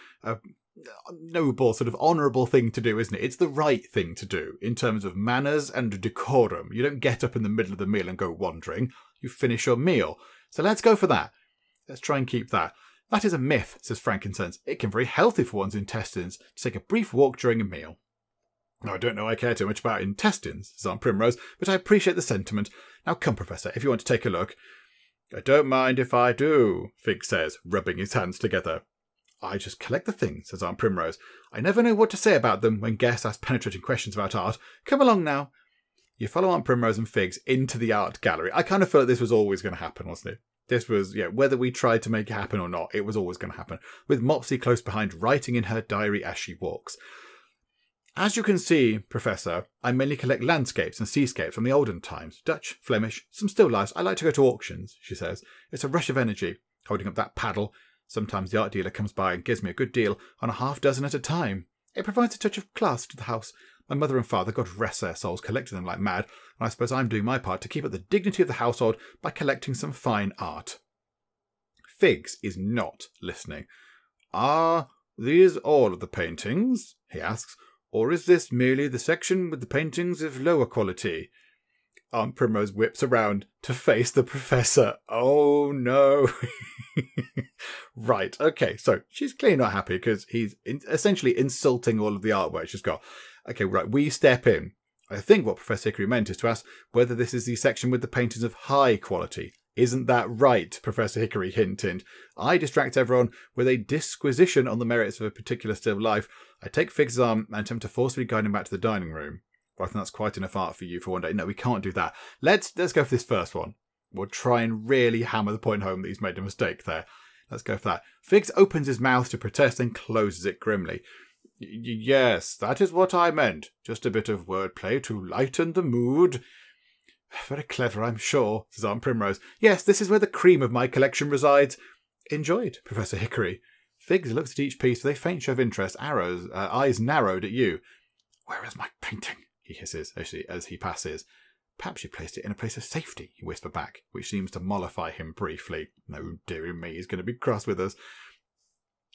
noble, sort of honourable thing to do, isn't it? It's the right thing to do in terms of manners and decorum. You don't get up in the middle of the meal and go wandering. You finish your meal. So let's go for that. Let's try and keep that. That is a myth, says Frankincense. It can be very healthy for one's intestines to take a brief walk during a meal. I don't know I care too much about intestines, says Aunt Primrose, but I appreciate the sentiment. Now come, Professor, if you want to take a look. I don't mind if I do, Fig says, rubbing his hands together. I just collect the things, says Aunt Primrose. I never know what to say about them when guests ask penetrating questions about art. Come along now. You follow Aunt Primrose and Figs into the art gallery. I kind of felt this was always going to happen, wasn't it? This was, whether we tried to make it happen or not, it was always going to happen, with Mopsy close behind, writing in her diary as she walks. As you can see, Professor, I mainly collect landscapes and seascapes from the olden times. Dutch, Flemish, some still lifes. I like to go to auctions, she says. It's a rush of energy, holding up that paddle. Sometimes the art dealer comes by and gives me a good deal on a half dozen at a time. It provides a touch of class to the house. My mother and father, God rest their souls, collected them like mad, and I suppose I'm doing my part to keep up the dignity of the household by collecting some fine art. Figs is not listening. Are these all of the paintings? He asks. Or is this merely the section with the paintings of lower quality? Aunt Primrose whips around to face the Professor. Oh no. Right, okay, so she's clearly not happy because he's essentially insulting all of the artwork she's got. Okay, right, we step in. I think what Professor Hickory meant is to ask whether this is the section with the paintings of high quality. Isn't that right? Professor Hickory hinted. I distract everyone with a disquisition on the merits of a particular still life. I take Figs' arm and attempt to forcibly guide him back to the dining room. Well, I think that's quite enough art for you for one day. No, we can't do that. Let's go for this first one. We'll try and really hammer the point home that he's made a mistake there. Let's go for that. Figs opens his mouth to protest and closes it grimly. Yes, that is what I meant. Just a bit of wordplay to lighten the mood. Very clever, I'm sure, says Aunt Primrose. Yes, this is where the cream of my collection resides. Enjoyed, Professor Hickory. Figs looks at each piece with a faint show of interest, eyes narrowed at you. Where is my painting? He hisses as he passes. Perhaps you placed it in a place of safety, you whisper back, which seems to mollify him briefly. No, dearie me, he's going to be cross with us.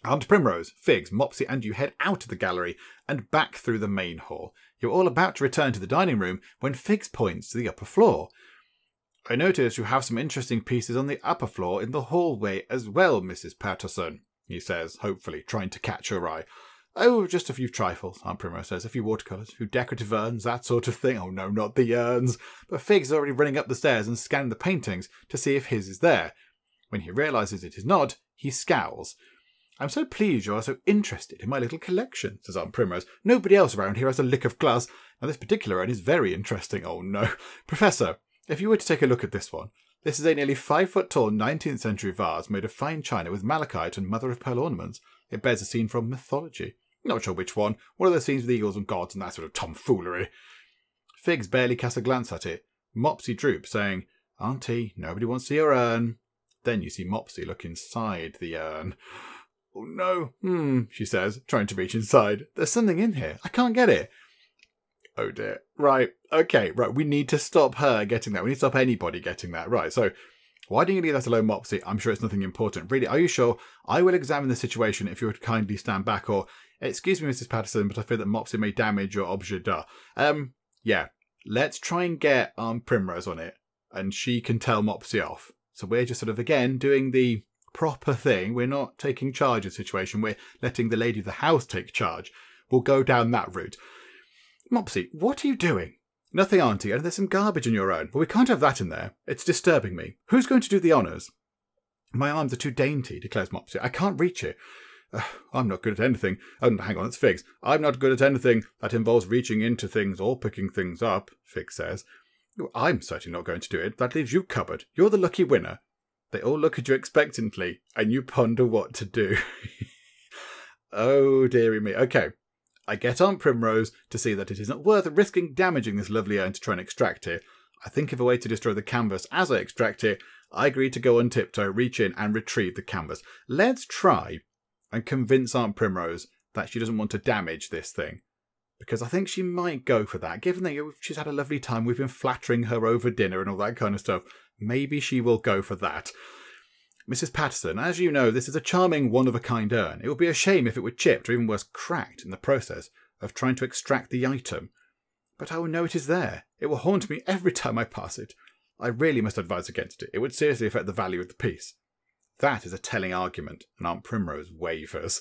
Aunt Primrose, Figs, Mopsy and you head out of the gallery and back through the main hall. You're all about to return to the dining room when Figs points to the upper floor. I notice you have some interesting pieces on the upper floor in the hallway as well, Mrs. Patterson, he says, hopefully trying to catch her eye. Oh, just a few trifles, Aunt Primrose says. A few watercolours, a few decorative urns, that sort of thing. Oh no, not the urns. But Figs is already running up the stairs and scanning the paintings to see if his is there. When he realises it is not, he scowls. I'm so pleased you are so interested in my little collection, says Aunt Primrose. Nobody else around here has a lick of class. Now this particular urn is very interesting. Oh no. Professor, if you were to take a look at this one, this is a nearly 5-foot-tall 19th century vase made of fine china with malachite and mother-of-pearl ornaments. It bears a scene from mythology. Not sure which one. One of those scenes with eagles and gods and that sort of tomfoolery. Figs barely casts a glance at it. Mopsy droops, saying, Auntie, nobody wants to see your urn. Then you see Mopsy look inside the urn. Oh no, she says, trying to reach inside. There's something in here. I can't get it. Oh dear. Right, okay, right, we need to stop her getting that. We need to stop anybody getting that. Right, so why didn't you leave that alone, Mopsy? I'm sure it's nothing important. Really, are you sure? I will examine the situation if you would kindly stand back, or, excuse me, Mrs. Patterson, but I fear that Mopsy may damage your objet d'art. Yeah, let's try and get Primrose on it, and she can tell Mopsy off. So we're just sort of, again, doing the proper thing. We're not taking charge of the situation. We're letting the lady of the house take charge. We'll go down that route. Mopsy, what are you doing? Nothing, Auntie, and there's some garbage in your own. Well, we can't have that in there. It's disturbing me. Who's going to do the honours? My arms are too dainty, declares Mopsy. I can't reach it. I'm not good at anything. Oh, hang on, it's Figs. I'm not good at anything that involves reaching into things or picking things up, Figs says. I'm certainly not going to do it. That leaves you covered. You're the lucky winner. They all look at you expectantly, and you ponder what to do. Oh, dearie me. Okay. I get Aunt Primrose to see that it is not worth risking damaging this lovely urn to try and extract it. I think of a way to destroy the canvas as I extract it. I agree to go on tiptoe, reach in and retrieve the canvas. Let's try and convince Aunt Primrose that she doesn't want to damage this thing. Because I think she might go for that. Given that she's had a lovely time, we've been flattering her over dinner and all that kind of stuff. Maybe she will go for that. Mrs. Patterson, as you know, this is a charming one-of-a-kind urn. It would be a shame if it were chipped, or even worse, cracked, in the process of trying to extract the item. But I will know it is there. It will haunt me every time I pass it. I really must advise against it. It would seriously affect the value of the piece. That is a telling argument, and Aunt Primrose wavers.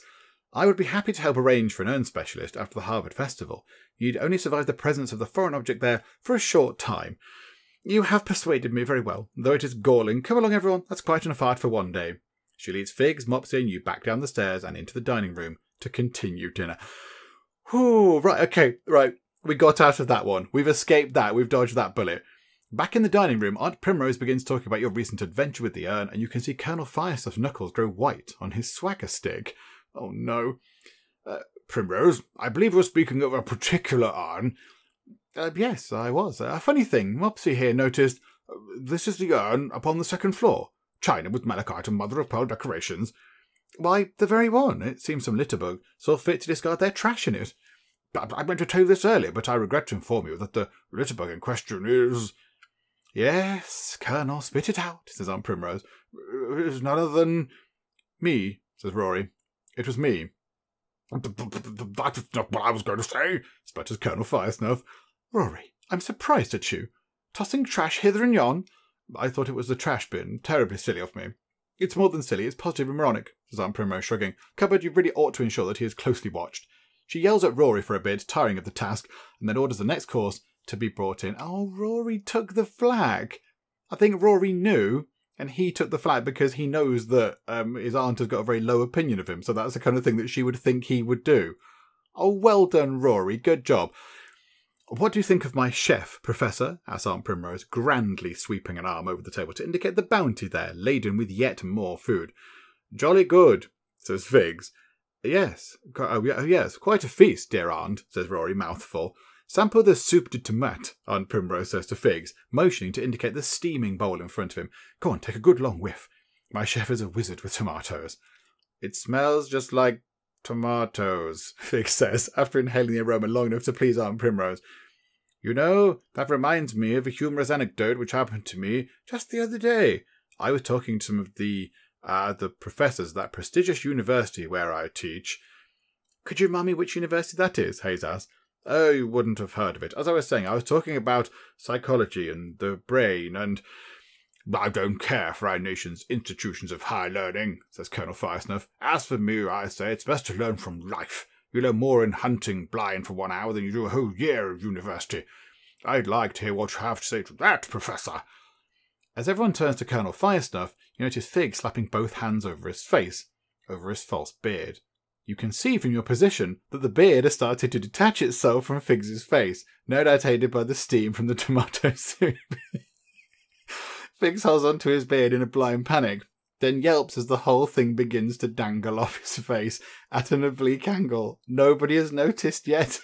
I would be happy to help arrange for an urn specialist after the Harvard Festival. You'd only survive the presence of the foreign object there for a short time. You have persuaded me very well, though it is galling. Come along, everyone. That's quite enough art for one day. She leads Figs, Mopsy, and you back down the stairs and into the dining room to continue dinner. Whew, right, okay, right. We got out of that one. We've escaped that. We've dodged that bullet. Back in the dining room, Aunt Primrose begins talking about your recent adventure with the urn, and you can see Colonel Firestuff's knuckles grow white on his swagger stick. Oh no. Primrose, I believe we're speaking of a particular urn. Yes, I was. A funny thing, Mopsy here noticed, this is the urn upon the second floor. China with malachite and mother-of-pearl decorations. Why, the very one. It seems some litterbug saw fit to discard their trash in it. I meant to tell you this earlier, but I regret to inform you that the litterbug in question is... Yes, Colonel, spit it out, says Aunt Primrose. It is none other than... Me, says Rory. It was me. That is not what I was going to say, sputters Colonel Firesnuff. Rory, I'm surprised at you. Tossing trash hither and yon? I thought it was the trash bin. Terribly silly of me. It's more than silly, it's positively moronic, says Aunt Primrose, shrugging. Cupboard, you really ought to ensure that he is closely watched. She yells at Rory for a bit, tiring of the task, and then orders the next course to be brought in. Oh, Rory took the flag. I think Rory knew, and he took the flag because he knows that his aunt has got a very low opinion of him, so that's the kind of thing that she would think he would do. Oh, well done, Rory. Good job. What do you think of my chef, Professor? Asks Aunt Primrose, grandly sweeping an arm over the table to indicate the bounty there, laden with yet more food. Jolly good, says Figs. Yes, quite a feast, dear aunt, says Rory, mouthful. Sample the soup de tomate, Aunt Primrose says to Figs, motioning to indicate the steaming bowl in front of him. Go on, take a good long whiff. My chef is a wizard with tomatoes. It smells just like tomatoes, Figs says, after inhaling the aroma long enough to please Aunt Primrose. You know, that reminds me of a humorous anecdote which happened to me just the other day. I was talking to some of the professors at that prestigious university where I teach. Could you remind me which university that is? Hayes asked. Oh, you wouldn't have heard of it. As I was saying, I was talking about psychology and the brain, and I don't care for our nation's institutions of higher learning, says Colonel Firesnuff. As for me, I say it's best to learn from life. You learn more in hunting blind for 1 hour than you do a whole year of university. I'd like to hear what you have to say to that, Professor. As everyone turns to Colonel Firesnuff, you notice Fig slapping both hands over his face, over his false beard. You can see from your position that the beard has started to detach itself from Figs' face, no doubt aided by the steam from the tomato soup. Figs holds onto his beard in a blind panic, then yelps as the whole thing begins to dangle off his face at an oblique angle. Nobody has noticed yet.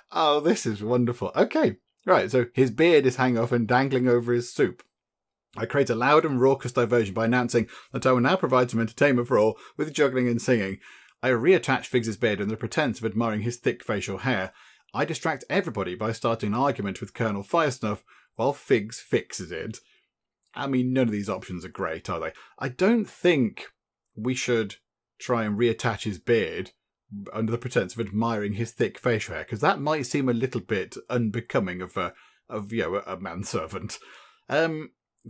Oh, this is wonderful. Okay, right, so his beard is hanging off and dangling over his soup. I create a loud and raucous diversion by announcing that I will now provide some entertainment for all with juggling and singing. I reattach Figs' beard under the pretense of admiring his thick facial hair. I distract everybody by starting an argument with Colonel Firesnuff while Figs fixes it. I mean, none of these options are great, are they? I don't think we should try and reattach his beard under the pretense of admiring his thick facial hair, because that might seem a little bit unbecoming of a manservant.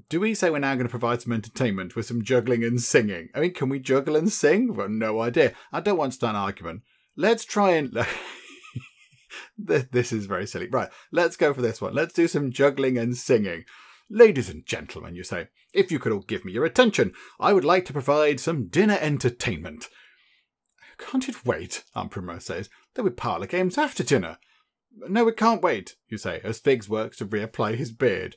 Do we say we're now going to provide some entertainment with some juggling and singing? I mean, can we juggle and sing? Well, no idea. I don't want to start an argument. Let's try and... This is very silly. Right, let's go for this one. Let's do some juggling and singing. Ladies and gentlemen, you say, if you could all give me your attention, I would like to provide some dinner entertainment. Can't it wait? Aunt Primrose says. There'll be parlour games after dinner. No, it can't wait, you say, as Figs works to reapply his beard.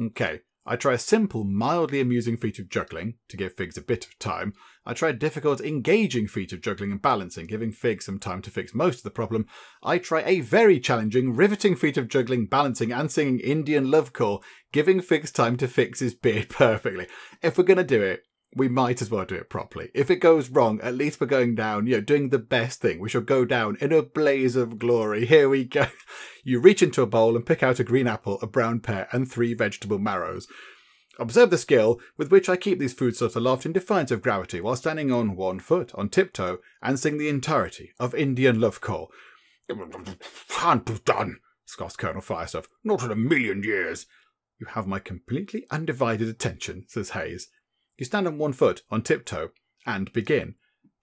Okay, I try a simple, mildly amusing feat of juggling, to give Figs a bit of time. I try a difficult, engaging feat of juggling and balancing, giving Figs some time to fix most of the problem. I try a very challenging, riveting feat of juggling, balancing and singing Indian love call, giving Figs time to fix his beard perfectly. If we're going to do it, we might as well do it properly. If it goes wrong, at least we're going down, doing the best thing. We shall go down in a blaze of glory. Here we go. You reach into a bowl and pick out a green apple, a brown pear, and 3 vegetable marrows. Observe the skill with which I keep these foodstuffs aloft in defiance of gravity while standing on 1 foot, on tiptoe, and sing the entirety of Indian Love Call. Can't be done, scoffs Colonel Firesnuff. Not in a million years. You have my completely undivided attention, says Hayes. You stand on 1 foot, on tiptoe, and begin.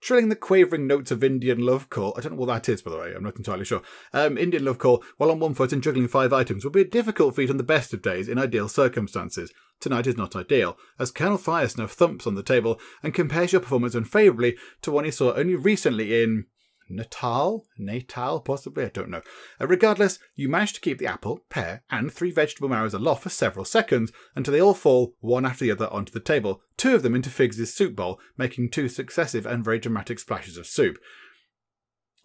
Trilling the quavering notes of Indian Love Call. I don't know what that is, by the way. I'm not entirely sure. Indian Love Call, while on 1 foot and juggling 5 items, will be a difficult feat on the best of days in ideal circumstances. Tonight is not ideal, as Colonel Firesnuff thumps on the table and compares your performance unfavourably to one he saw only recently in... Natal, possibly? I don't know. Regardless, you manage to keep the apple, pear, and 3 vegetable marrows aloft for several seconds until they all fall one after the other onto the table, 2 of them into Figs' soup bowl, making 2 successive and very dramatic splashes of soup.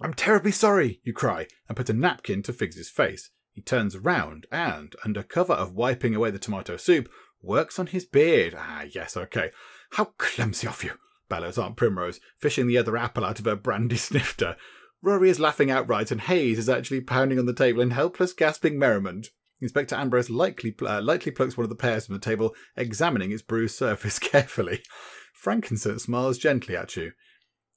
I'm terribly sorry, you cry, and put a napkin to Figs's face. He turns around and, under cover of wiping away the tomato soup, works on his beard. Ah, yes, okay. How clumsy of you, bellows Aunt Primrose, fishing the other apple out of her brandy snifter. Rory is laughing outright, and Hayes is actually pounding on the table in helpless, gasping merriment. Inspector Ambrose lightly plucks one of the pears from the table, examining its bruised surface carefully. Frankincense smiles gently at you.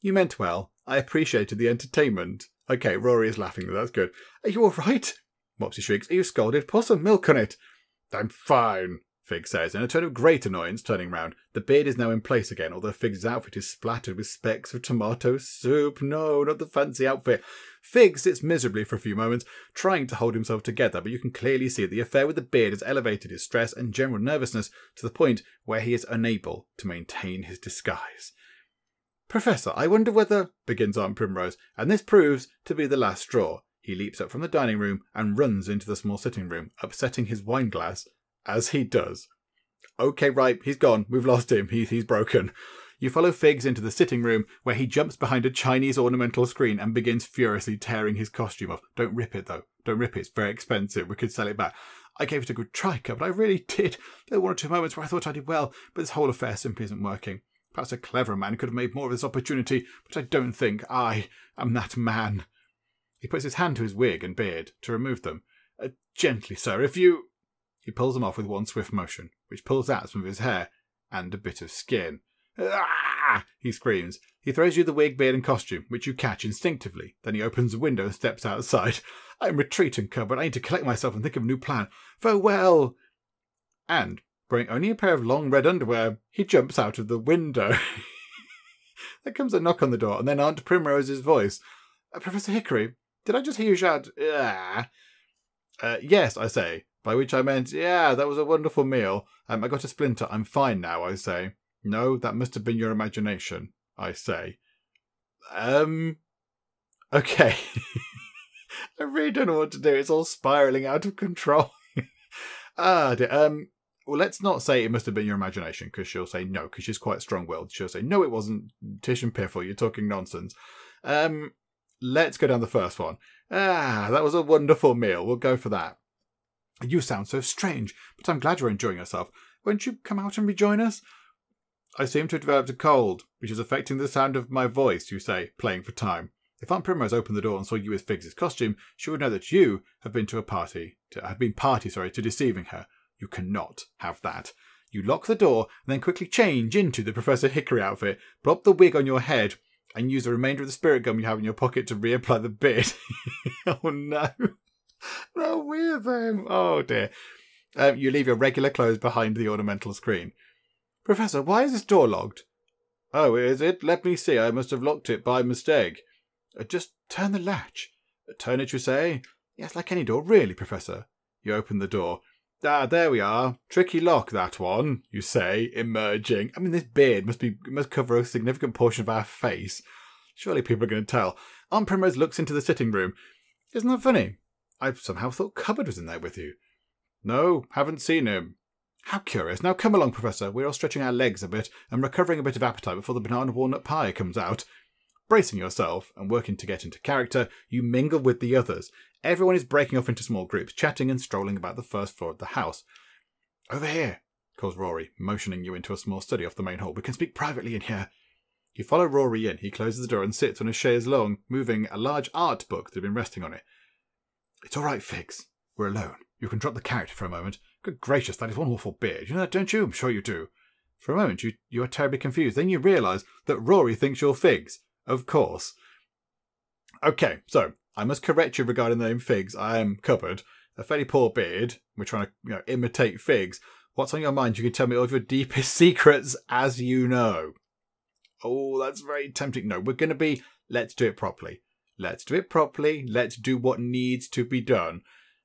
You meant well. I appreciated the entertainment. Okay, Rory is laughing, that's good. Are you all right? Mopsy shrieks. Are you scalded? Pour some milk on it. I'm fine, Fig says, in a tone of great annoyance, turning round. The beard is now in place again, although Fig's outfit is splattered with specks of tomato soup. No, not the fancy outfit. Fig sits miserably for a few moments, trying to hold himself together, but you can clearly see that the affair with the beard has elevated his stress and general nervousness to the point where he is unable to maintain his disguise. Professor, I wonder whether, begins Aunt Primrose, and this proves to be the last straw. He leaps up from the dining room and runs into the small sitting room, upsetting his wine glass, as he does. Okay, right, he's gone. We've lost him. He's broken. You follow Figs into the sitting room, where he jumps behind a Chinese ornamental screen and begins furiously tearing his costume off. Don't rip it, though. Don't rip it. It's very expensive. We could sell it back. I gave it a good try, but I really did. There were 1 or 2 moments where I thought I did well, but this whole affair simply isn't working. Perhaps a clever man could have made more of this opportunity, but I don't think I am that man. He puts his hand to his wig and beard to remove them. Gently, sir, if you... He pulls them off with one swift motion, which pulls out some of his hair and a bit of skin. Ah! He screams. He throws you the wig, beard and costume, which you catch instinctively. Then he opens the window and steps outside. I'm retreating, cupboard. I need to collect myself and think of a new plan. Farewell! And, wearing only a pair of long red underwear, he jumps out of the window. There comes a knock on the door, and then Aunt Primrose's voice. Professor Hickory, did I just hear you shout, ah? Yes, I say, by which I meant, yeah, that was a wonderful meal. I got a splinter. I'm fine now, I say. No, that must have been your imagination, I say. Okay. I really don't know what to do. It's all spiralling out of control. Dear. Well, let's not say it must have been your imagination, because she'll say no, because she's quite strong-willed. She'll say, no, it wasn't. Tish and Piffle, you're talking nonsense. Let's go down the first one. That was a wonderful meal. We'll go for that. You sound so strange, but I'm glad you're enjoying yourself. Won't you come out and rejoin us? I seem to have developed a cold, which is affecting the sound of my voice, you say, playing for time. If Aunt Primrose opened the door and saw you with Figs' costume, she would know that you have been party to deceiving her. You cannot have that. You lock the door and then quickly change into the Professor Hickory outfit, plop the wig on your head, and use the remainder of the spirit gum you have in your pocket to reapply the beard. Oh no. No, we're them. Oh dear. You leave your regular clothes behind the ornamental screen. Professor, why is this door locked? Oh, is it? Let me see. I must have locked it by mistake. Just turn the latch. Turn it, you say? Yes, like any door. Really, Professor. You open the door. There we are. Tricky lock, that one, you say, emerging. I mean, this beard must cover a significant portion of our face. Surely people are going to tell. Aunt Primrose looks into the sitting room. Isn't that funny? I somehow thought Cupboard was in there with you. No, haven't seen him. How curious. Now come along, Professor. We're all stretching our legs a bit and recovering a bit of appetite before the banana walnut pie comes out. Bracing yourself and working to get into character, you mingle with the others. Everyone is breaking off into small groups, chatting and strolling about the first floor of the house. Over here, calls Rory, motioning you into a small study off the main hall. We can speak privately in here. You follow Rory in. He closes the door and sits on a chaise longue, moving a large art book that had been resting on it. It's all right, Figs. We're alone. You can drop the character for a moment. Good gracious, that is one awful beard. You know that, don't you? I'm sure you do. For a moment, you are terribly confused. Then you realise that Rory thinks you're Figs. Of course. Okay, so I must correct you regarding the name Figs. I am Cupboard. A fairly poor beard. We're trying to imitate Figs. What's on your mind? You can tell me all of your deepest secrets as you know. Oh, that's very tempting. No, we're going to be, let's do it properly. Let's do it properly. Let's do what needs to be done.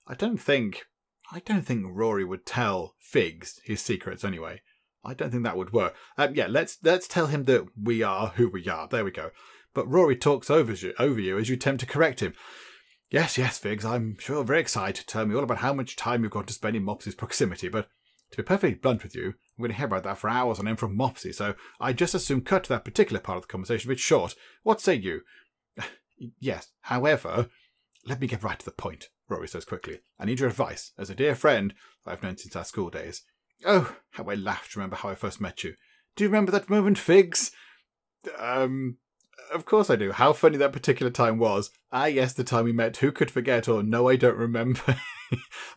I don't think Rory would tell Figs his secrets anyway. I don't think that would work. Let's tell him that we are who we are. There we go. But Rory talks over you as you attempt to correct him. Yes, Figs, I'm sure very excited to tell me all about how much time you've got to spend in Mopsy's proximity, but to be perfectly blunt with you, I'm going to hear about that for hours on end from Mopsy, so I just as soon cut that particular part of the conversation a bit short. What say you? Yes, however, let me get right to the point, Rory says quickly. I need your advice, as a dear friend I've known since our school days. Oh, how I laughed to remember how I first met you. Do you remember that moment, Figs? Of course I do. How funny that particular time was. Ah, yes, the time we met. Who could forget? Or no, I don't remember.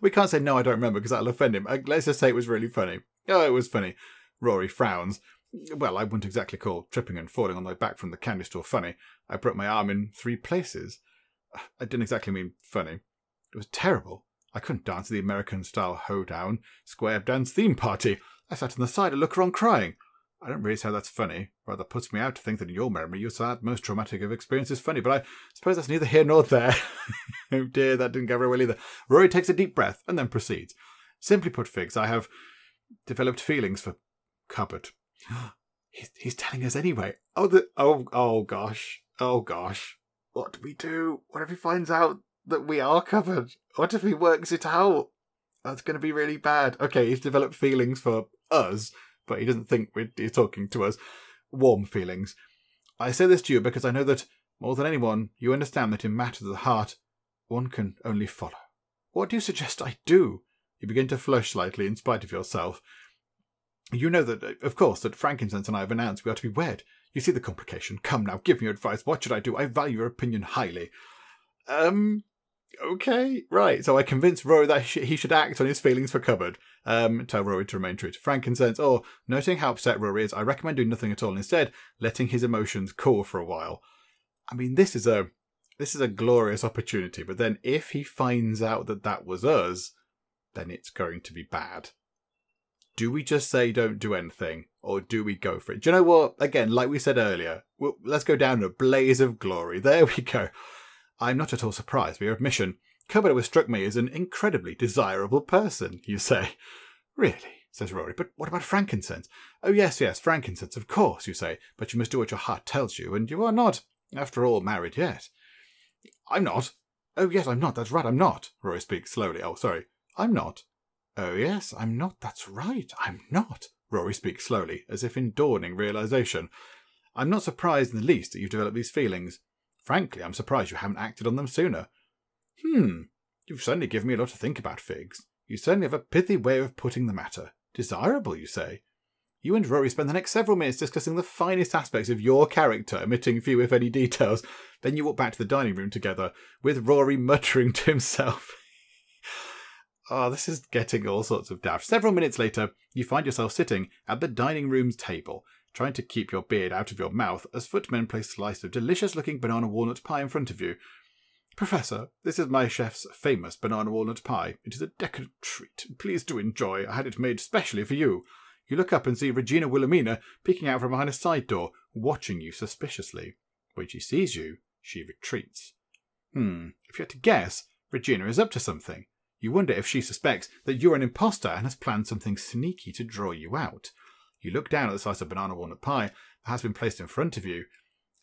We can't say no, I don't remember, because that'll offend him. Let's just say it was really funny. Oh, it was funny. Rory frowns. Well, I wouldn't exactly call tripping and falling on my back from the candy store funny. I broke my arm in 3 places. I didn't exactly mean funny. It was terrible. I couldn't dance the American-style hoedown square dance theme party. I sat on the side and looked around crying. I don't really see how that's funny. Rather puts me out to think that in your memory your sad, most traumatic of experiences funny, but I suppose that's neither here nor there. Oh dear, that didn't go very well either. Rory takes a deep breath and then proceeds. Simply put, Figs, I have developed feelings for cupboard. He's telling us anyway. Oh gosh. What do we do? What if he finds out that we are covered? What if he works it out? That's going to be really bad. Okay, he's developed feelings for us, but he doesn't think he's talking to us. Warm feelings. I say this to you because I know that, more than anyone, you understand that in matters of the heart, one can only follow. What do you suggest I do? You begin to flush slightly in spite of yourself. You know that, of course, that Frankincense and I have announced we are to be wed. You see the complication. Come now, give me your advice. What should I do? I value your opinion highly. Okay, right. So I convinced Rory that he should act on his feelings for cupboard. Tell Rory to remain true to Frankincense, or, noting how upset Rory is, I recommend doing nothing at all, instead letting his emotions cool for a while. I mean, this is a glorious opportunity, but then if he finds out that was us, then it's going to be bad. Do we just say don't do anything, or do we go for it? Do you know what? Again, like we said earlier, let's go down in a blaze of glory. There we go. I'm not at all surprised by your admission. Cupboard always struck me as an incredibly desirable person, you say. Really, says Rory, but what about Frankincense? Oh, yes, Frankincense, of course, you say, but you must do what your heart tells you, and you are not, after all, married yet. I'm not. Oh, yes, I'm not, that's right, I'm not. Rory speaks slowly. Oh, sorry. I'm not. Oh, yes, I'm not, that's right, I'm not. Rory speaks slowly, as if in dawning realization. I'm not surprised in the least that you've developed these feelings. Frankly, I'm surprised you haven't acted on them sooner. You've certainly given me a lot to think about, Figs. You certainly have a pithy way of putting the matter. Desirable, you say? You and Rory spend the next several minutes discussing the finest aspects of your character, omitting few if any details. Then you walk back to the dining room together, with Rory muttering to himself. Oh, this is getting all sorts of daft. Several minutes later, you find yourself sitting at the dining room's table, trying to keep your beard out of your mouth as footmen place a slice of delicious-looking banana walnut pie in front of you. Professor, this is my chef's famous banana walnut pie. It is a decadent treat. Please do enjoy. I had it made specially for you. You look up and see Regina Wilhelmina peeking out from behind a side door, watching you suspiciously. When she sees you, she retreats. If you had to guess, Regina is up to something. You wonder if she suspects that you're an imposter and has planned something sneaky to draw you out. You look down at the slice of banana walnut pie that has been placed in front of you,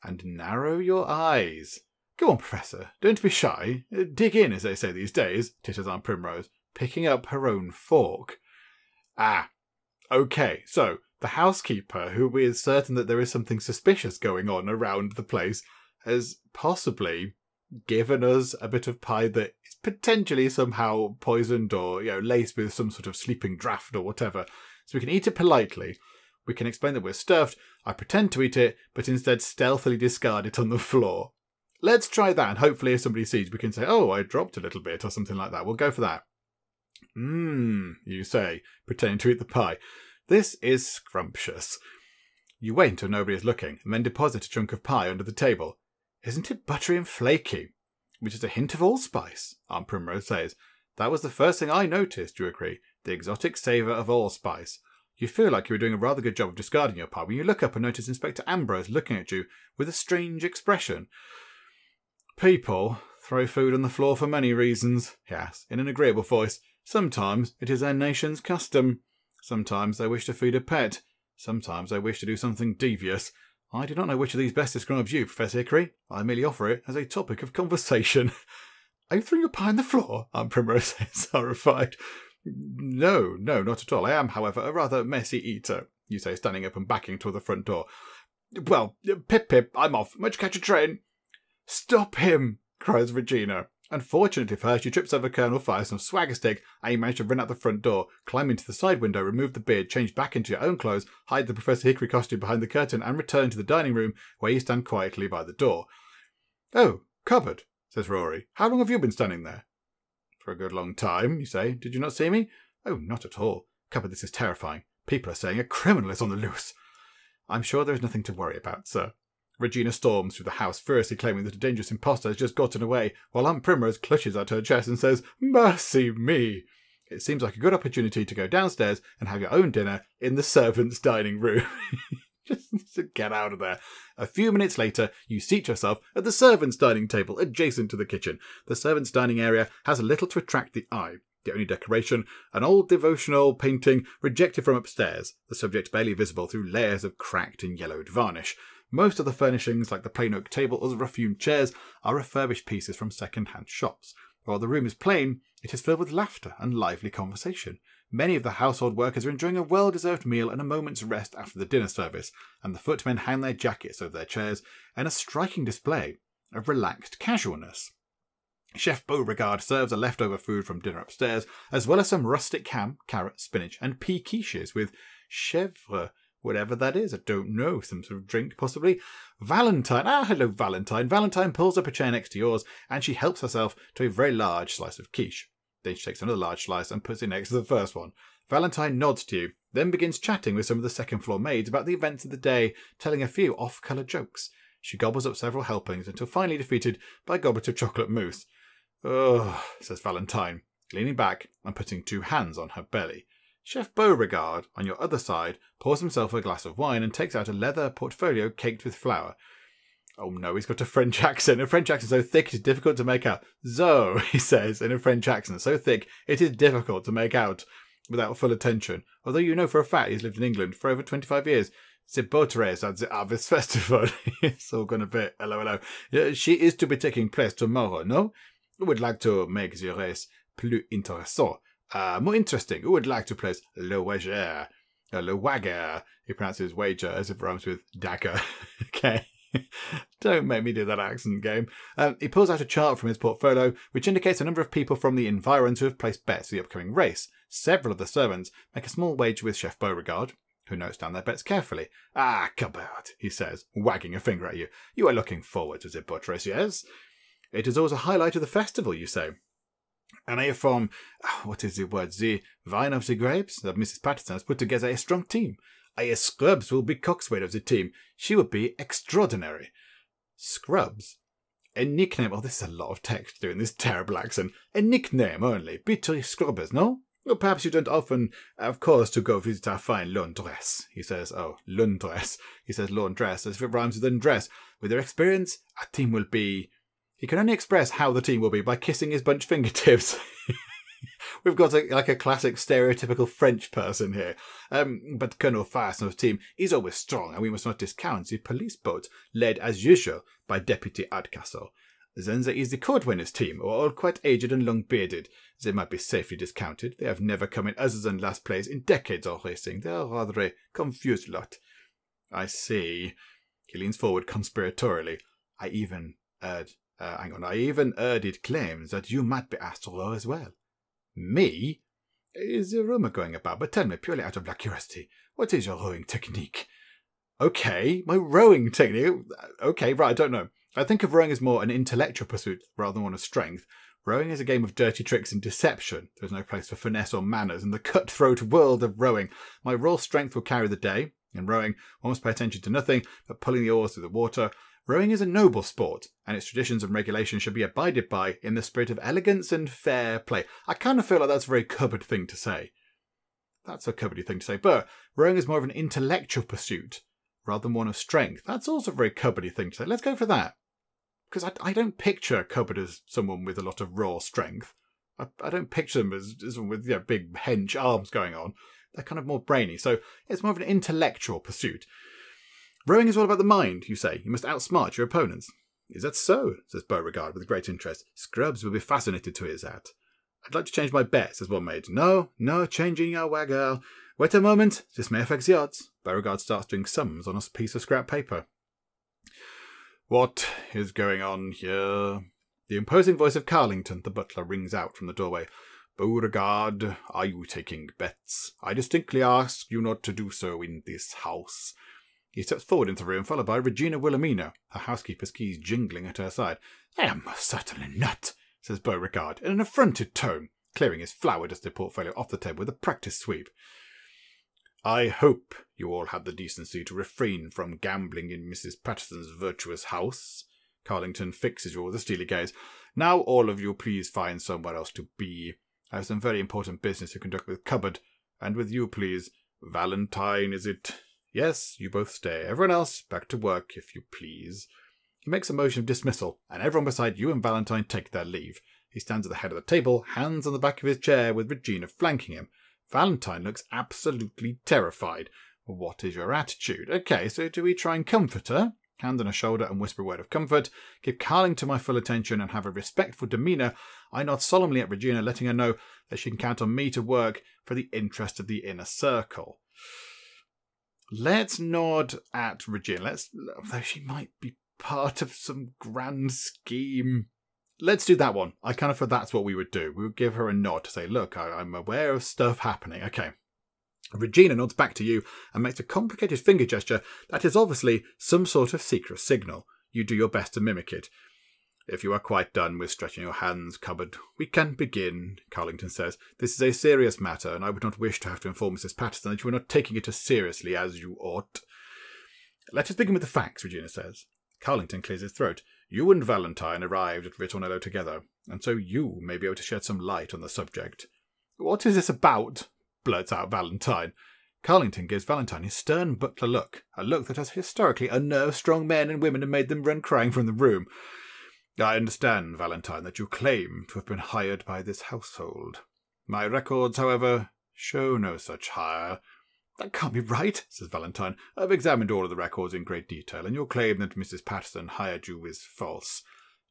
and narrow your eyes. Go on, Professor, don't be shy. Dig in, as they say these days, titters Aunt Primrose, picking up her own fork. Ah, okay, so the housekeeper, who is certain that there is something suspicious going on around the place, has possibly given us a bit of pie that is potentially somehow poisoned or, laced with some sort of sleeping draught or whatever. So we can eat it politely. We can explain that we're stuffed. I pretend to eat it, but instead stealthily discard it on the floor. Let's try that, and hopefully if somebody sees, we can say, oh, I dropped a little bit, or something like that. We'll go for that. You say, pretending to eat the pie. This is scrumptious. You wait until nobody is looking, and then deposit a chunk of pie under the table. Isn't it buttery and flaky? Which is a hint of allspice, Aunt Primrose says. That was the first thing I noticed, you agree. The exotic savour of allspice. You feel like you were doing a rather good job of discarding your pie when you look up and notice Inspector Ambrose looking at you with a strange expression. People throw food on the floor for many reasons, he asks, in an agreeable voice. Sometimes it is their nation's custom. Sometimes they wish to feed a pet. Sometimes they wish to do something devious. I do not know which of these best describes you, Professor Hickory. I merely offer it as a topic of conversation. Are you throwing your pie on the floor? Aunt Primrose says, horrified. No, not at all. I am, however, a rather messy eater, you say, standing up and backing toward the front door. Well, pip, I'm off. Might catch a train. "Stop him!" cries Regina. Unfortunately for her, she trips over Colonel Fire's swagger stick, and you manage to run out the front door, climb into the side window, remove the beard, change back into your own clothes, hide the Professor Hickory costume behind the curtain, and return to the dining room, where you stand quietly by the door. "Oh, cupboard," says Rory. "How long have you been standing there?" "For a good long time," you say. "Did you not see me?" "Oh, not at all. Cupboard, this is terrifying. People are saying a criminal is on the loose." "I'm sure there is nothing to worry about, sir." Regina storms through the house, furiously claiming that a dangerous impostor has just gotten away, while Aunt Primrose clutches at her chest and says, "Mercy me!" It seems like a good opportunity to go downstairs and have your own dinner in the servants' dining room. Just to get out of there. A few minutes later, you seat yourself at the servants' dining table adjacent to the kitchen. The servants' dining area has little to attract the eye. The only decoration, an old devotional painting rejected from upstairs, the subject barely visible through layers of cracked and yellowed varnish. Most of the furnishings, like the plain oak table or the rough-hewn chairs, are refurbished pieces from second-hand shops. While the room is plain, it is filled with laughter and lively conversation. Many of the household workers are enjoying a well-deserved meal and a moment's rest after the dinner service, and the footmen hang their jackets over their chairs in a striking display of relaxed casualness. Chef Beauregard serves a leftover food from dinner upstairs, as well as some rustic ham, carrot, spinach, and pea quiches with chèvre, whatever that is, I don't know, some sort of drink possibly. Valentine, hello Valentine. Valentine pulls up a chair next to yours, and she helps herself to a very large slice of quiche. Then she takes another large slice and puts it next to the first one. Valentine nods to you, then begins chatting with some of the second-floor maids about the events of the day, telling a few off-colour jokes. She gobbles up several helpings until finally defeated by a goblet of chocolate mousse. "Ugh," says Valentine, leaning back and putting two hands on her belly. Chef Beauregard, on your other side, pours himself a glass of wine and takes out a leather portfolio caked with flour. Oh no, he's got a French accent. A French accent so thick it is difficult to make out. "So," he says in a French accent, so thick it is difficult to make out without full attention, although you know for a fact he's lived in England for over 25 years. "The boatress at the Harvest Festival." It's all gone a bit hello. "She is to be taking place tomorrow, no? Who would like to make the race plus intéressant? More interesting. Who would like to place le wager?" Le wager. He pronounces wager as if it rhymes with dagger. Okay. Don't make me do that accent game. He pulls out a chart from his portfolio, which indicates a number of people from the environs who have placed bets for the upcoming race. Several of the servants make a small wager with Chef Beauregard, who notes down their bets carefully. "Ah, cupboard," he says, wagging a finger at you. "You are looking forward to the buttress, yes?" "It is always a highlight of the festival," you say. "And I hear from, what is the word, the vine of the grapes, that Mrs. Patterson has put together a strong team. I hear Scrubs will be coxswain of the team. She will be extraordinary." Scrubs? A nickname. Oh, this is a lot of text doing this terrible accent. A nickname only. Bitter Scrubbers, no? Well, perhaps you don't often, of course, to go visit our fine laundress. He says, laundress. He says laundress, as if it rhymes with undress. With their experience, our team will be... He can only express how the team will be by kissing his bunch fingertips. We've got a classic stereotypical French person here. But Colonel Farson's team is always strong, and we must not discount the police boat, led as usual by Deputy Ardcastle. Then there is the court-winners team, all quite aged and long-bearded. They might be safely discounted. They have never come in other than last place in decades of racing. They are rather a confused lot. I see. He leans forward conspiratorially. I even heard it claimed that you might be asked to row as well. Me? Is a rumour going about, but tell me, purely out of black curiosity, what is your rowing technique? Okay, my rowing technique? Okay, right, I don't know. I think of rowing as more an intellectual pursuit rather than one of strength. Rowing is a game of dirty tricks and deception. There's no place for finesse or manners in the cutthroat world of rowing. My raw strength will carry the day. In rowing, one must pay attention to nothing but pulling the oars through the water. Rowing is a noble sport, and its traditions and regulations should be abided by in the spirit of elegance and fair play. I kind of feel like that's a very cupboard thing to say. That's a cupboardy thing to say, but rowing is more of an intellectual pursuit rather than one of strength. That's also a very cupboardy thing to say. Let's go for that. Because I don't picture Cupboard as someone with a lot of raw strength. I don't picture them as someone with big hench arms going on. They're kind of more brainy, so it's more of an intellectual pursuit. Rowing is all about the mind, you say. You must outsmart your opponents. Is that so? Says Beauregard with great interest. Scrubs will be fascinated to hear that. I'd like to change my bet, says one maid. No, changing your waggle. Wait a moment. This may affect the odds. Beauregard starts doing sums on a piece of scrap paper. What is going on here? The imposing voice of Carlington, the butler, rings out from the doorway. Beauregard, are you taking bets? I distinctly ask you not to do so in this house. He steps forward into the room, followed by Regina Wilhelmina, her housekeeper's keys jingling at her side. I am most certainly not, says Beauregard, in an affronted tone, clearing his flower-dusted portfolio off the table with a practised sweep. I hope you all had the decency to refrain from gambling in Mrs. Patterson's virtuous house. Carlington fixes you with a steely gaze. Now all of you please find somewhere else to be. I have some very important business to conduct with Cupboard, and with you, please. Valentine, is it? Yes, you both stay. Everyone else, back to work, if you please. He makes a motion of dismissal, and everyone beside you and Valentine take their leave. He stands at the head of the table, hands on the back of his chair, with Regina flanking him. Valentine looks absolutely terrified. What is your attitude? Okay, so do we try and comfort her? Hand on her shoulder and whisper a word of comfort. Give Carlington my full attention and have a respectful demeanour. I nod solemnly at Regina, letting her know that she can count on me to work for the interest of the inner circle. Let's nod at Regina. Though she might be part of some grand scheme. Let's do that one. I kind of feel that's what we would do. We would give her a nod to say, look, I'm aware of stuff happening. Okay. Regina nods back to you and makes a complicated finger gesture that is obviously some sort of secret signal. You do your best to mimic it. If you are quite done with stretching your hands, Cupboard, we can begin, Carlington says. This is a serious matter, and I would not wish to have to inform Mrs. Patterson that you are not taking it as seriously as you ought. Let us begin with the facts, Regina says. Carlington clears his throat. You and Valentine arrived at Ritornello together, and so you may be able to shed some light on the subject. What is this about? Blurts out Valentine. Carlington gives Valentine his stern butler look, a look that has historically unnerved strong men and women and made them run crying from the room. I understand, Valentine, that you claim to have been hired by this household. My records, however, show no such hire. That can't be right, says Valentine. I've examined all of the records in great detail, and your claim that Mrs. Patterson hired you is false.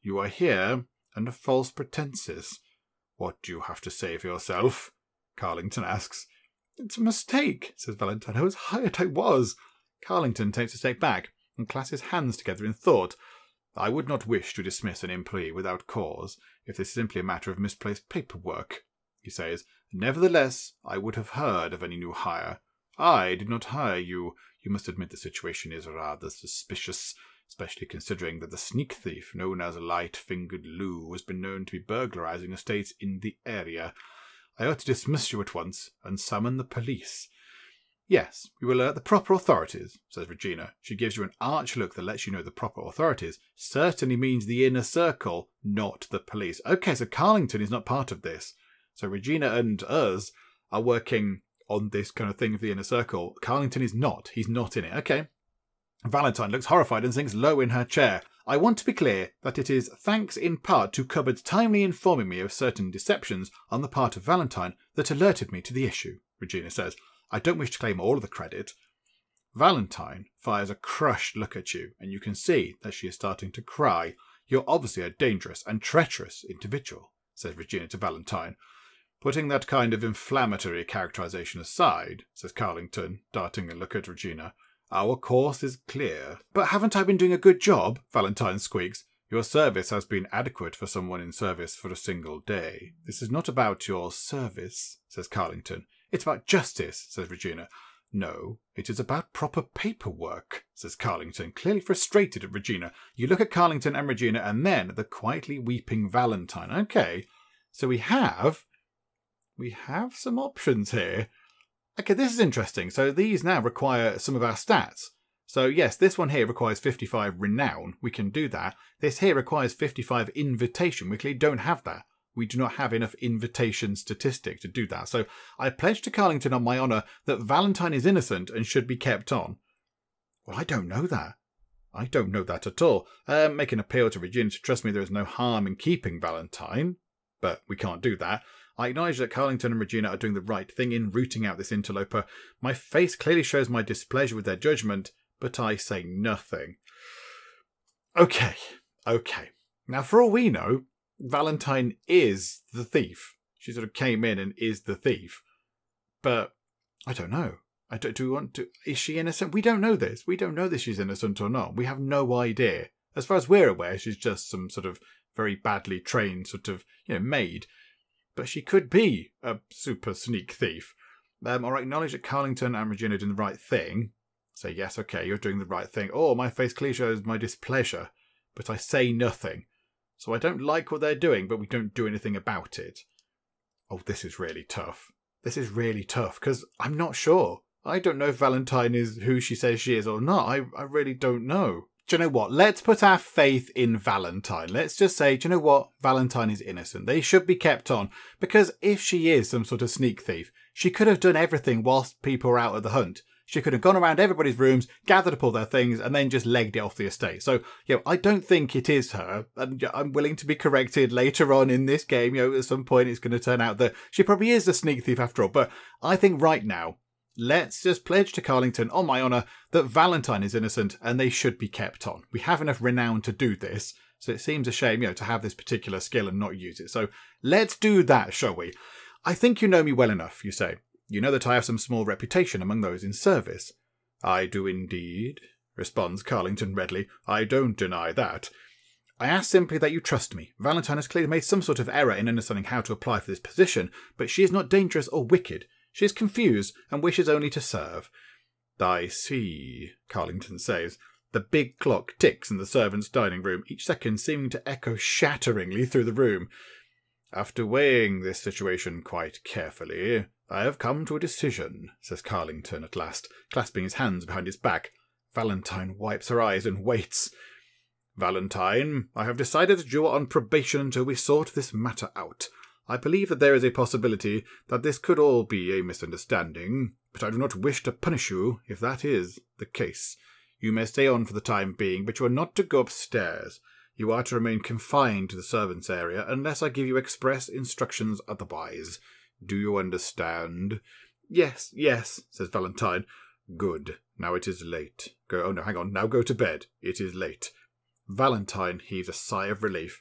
You are here under false pretences. What do you have to say for yourself? Carlington asks. It's a mistake, says Valentine. I was hired, I was. Carlington takes a step back and clasps his hands together in thought. I would not wish to dismiss an employee without cause, if this is simply a matter of misplaced paperwork, he says. Nevertheless, I would have heard of any new hire. I did not hire you. You must admit the situation is rather suspicious, especially considering that the sneak thief known as Light-Fingered Lou has been known to be burglarizing estates in the area. I ought to dismiss you at once and summon the police. Yes, we will alert the proper authorities, says Regina. She gives you an arch look that lets you know the proper authorities certainly means the inner circle, not the police. Okay, so Carlington is not part of this. So Regina and us are working on this kind of thing of the inner circle. Carlington is not. He's not in it. Okay. Valentine looks horrified and sinks low in her chair. I want to be clear that it is thanks in part to Cupboard's timely informing me of certain deceptions on the part of Valentine that alerted me to the issue, Regina says. I don't wish to claim all of the credit. Valentine fires a crushed look at you, and you can see that she is starting to cry. You're obviously a dangerous and treacherous individual, says Regina to Valentine. Putting that kind of inflammatory characterization aside, says Carlington, darting a look at Regina, our course is clear. But haven't I been doing a good job? Valentine squeaks. Your service has been adequate for someone in service for a single day. This is not about your service, says Carlington. It's about justice, says Regina. No, it is about proper paperwork, says Carlington, clearly frustrated at Regina. You look at Carlington and Regina and then at the quietly weeping Valentine. Okay, so we have some options here. Okay, this is interesting. So these now require some of our stats. So yes, this one here requires 55 renown. We can do that. This here requires 55 invitation. We clearly don't have that. We do not have enough invitation statistic to do that. So I pledge to Carlington on my honour that Valentine is innocent and should be kept on. Well, I don't know that. I don't know that at all. Make an appeal to Regina to trust me there is no harm in keeping Valentine. But we can't do that. I acknowledge that Carlington and Regina are doing the right thing in rooting out this interloper. My face clearly shows my displeasure with their judgment, but I say nothing. Okay. Now, for all we know, Valentine is the thief. She sort of came in and is the thief. But I don't know. Do we want to... Is she innocent? We don't know this. We don't know that she's innocent or not. We have no idea. As far as we're aware, she's just some sort of very badly trained sort of, maid. But she could be a super sneak thief. Or acknowledge that Carlington and Regina are doing the right thing. Say, yes, okay, you're doing the right thing. Oh, my face clearly shows my displeasure. But I say nothing. So I don't like what they're doing, but we don't do anything about it. Oh, this is really tough. This is really tough, because I'm not sure. I don't know if Valentine is who she says she is or not. I really don't know. Do you know what? Let's put our faith in Valentine. Let's just say, do you know what? Valentine is innocent. They should be kept on. Because if she is some sort of sneak thief, she could have done everything whilst people were out at the hunt. She could have gone around everybody's rooms, gathered up all their things, and then just legged it off the estate. So, I don't think it is her. And I'm willing to be corrected later on in this game. At some point it's going to turn out that she probably is a sneak thief after all. But I think right now, let's just pledge to Carlington, on my honour, that Valentine is innocent and they should be kept on. We have enough renown to do this, so it seems a shame, to have this particular skill and not use it. So let's do that, shall we? I think you know me well enough, you say. You know that I have some small reputation among those in service. I do indeed, responds Carlington readily. I don't deny that. I ask simply that you trust me. Valentine has clearly made some sort of error in understanding how to apply for this position, but she is not dangerous or wicked. She is confused and wishes only to serve. I see, Carlington says. The big clock ticks in the servants' dining room, each second seeming to echo shatteringly through the room. After weighing this situation quite carefully, I have come to a decision, says Carlington at last, clasping his hands behind his back. Valentine wipes her eyes and waits. Valentine, I have decided that you are on probation until we sort this matter out. I believe that there is a possibility that this could all be a misunderstanding, but I do not wish to punish you if that is the case. You may stay on for the time being, but you are not to go upstairs. You are to remain confined to the servants' area unless I give you express instructions otherwise. Do you understand? Yes, says Valentine. Good. Now it is late. Oh no, hang on. Now go to bed. It is late. Valentine heaves a sigh of relief.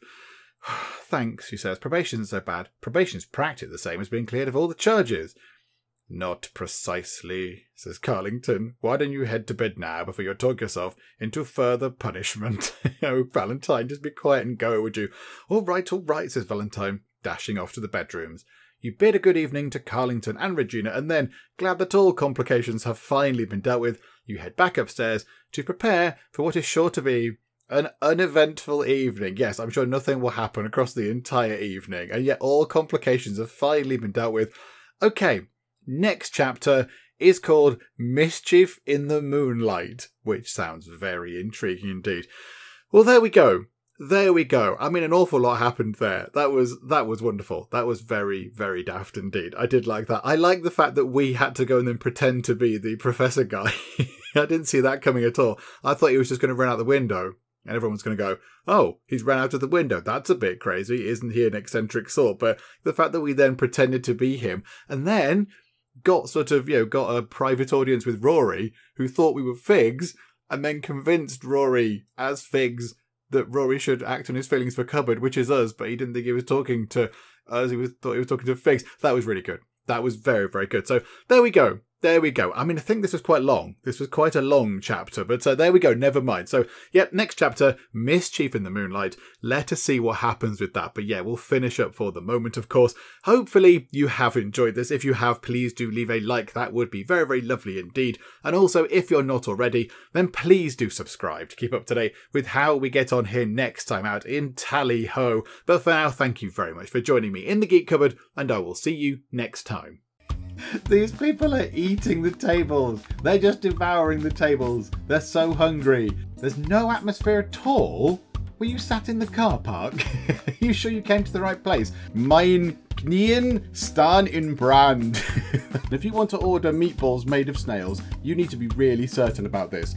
Thanks, she says. Probation isn't so bad. Probation's practically the same as being cleared of all the charges. Not precisely, says Carlington. Why don't you head to bed now before you talk yourself into further punishment? Oh, Valentine, just be quiet and go, would you? All right, says Valentine, dashing off to the bedrooms. You bid a good evening to Carlington and Regina, and then, glad that all complications have finally been dealt with, you head back upstairs to prepare for what is sure to be an uneventful evening. Yes, I'm sure nothing will happen across the entire evening, and yet all complications have finally been dealt with. Okay, next chapter is called Mischief in the Moonlight, which sounds very intriguing indeed. Well, there we go. I mean, an awful lot happened there. That was wonderful. That was very, very daft indeed. I did like that. I like the fact that we had to go and then pretend to be the professor guy. I didn't see that coming at all. I thought he was just going to run out the window and everyone's going to go, oh, he's ran out of the window. That's a bit crazy. Isn't he an eccentric sort? But the fact that we then pretended to be him and then got got a private audience with Rory who thought we were Figs and then convinced Rory as Figs that Rory should act on his feelings for Cupboard, which is us, but he didn't think he was talking to us. Thought he was talking to Figs. That was really good. That was very, very good. So there we go. I mean, I think this was quite long. This was quite a long chapter, but there we go. Never mind. So, yep, next chapter, Mischief in the Moonlight. Let us see what happens with that. But yeah, we'll finish up for the moment, of course. Hopefully you have enjoyed this. If you have, please do leave a like. That would be very, very lovely indeed. And also, if you're not already, then please do subscribe to keep up to date with how we get on here next time out in Tally-Ho. But for now, thank you very much for joining me in the Geek Cupboard, and I will see you next time. These people are eating the tables. They're just devouring the tables. They're so hungry. There's no atmosphere at all. Were you sat in the car park? Are you sure you came to the right place? Mein Knien staan in brand. If you want to order meatballs made of snails, you need to be really certain about this.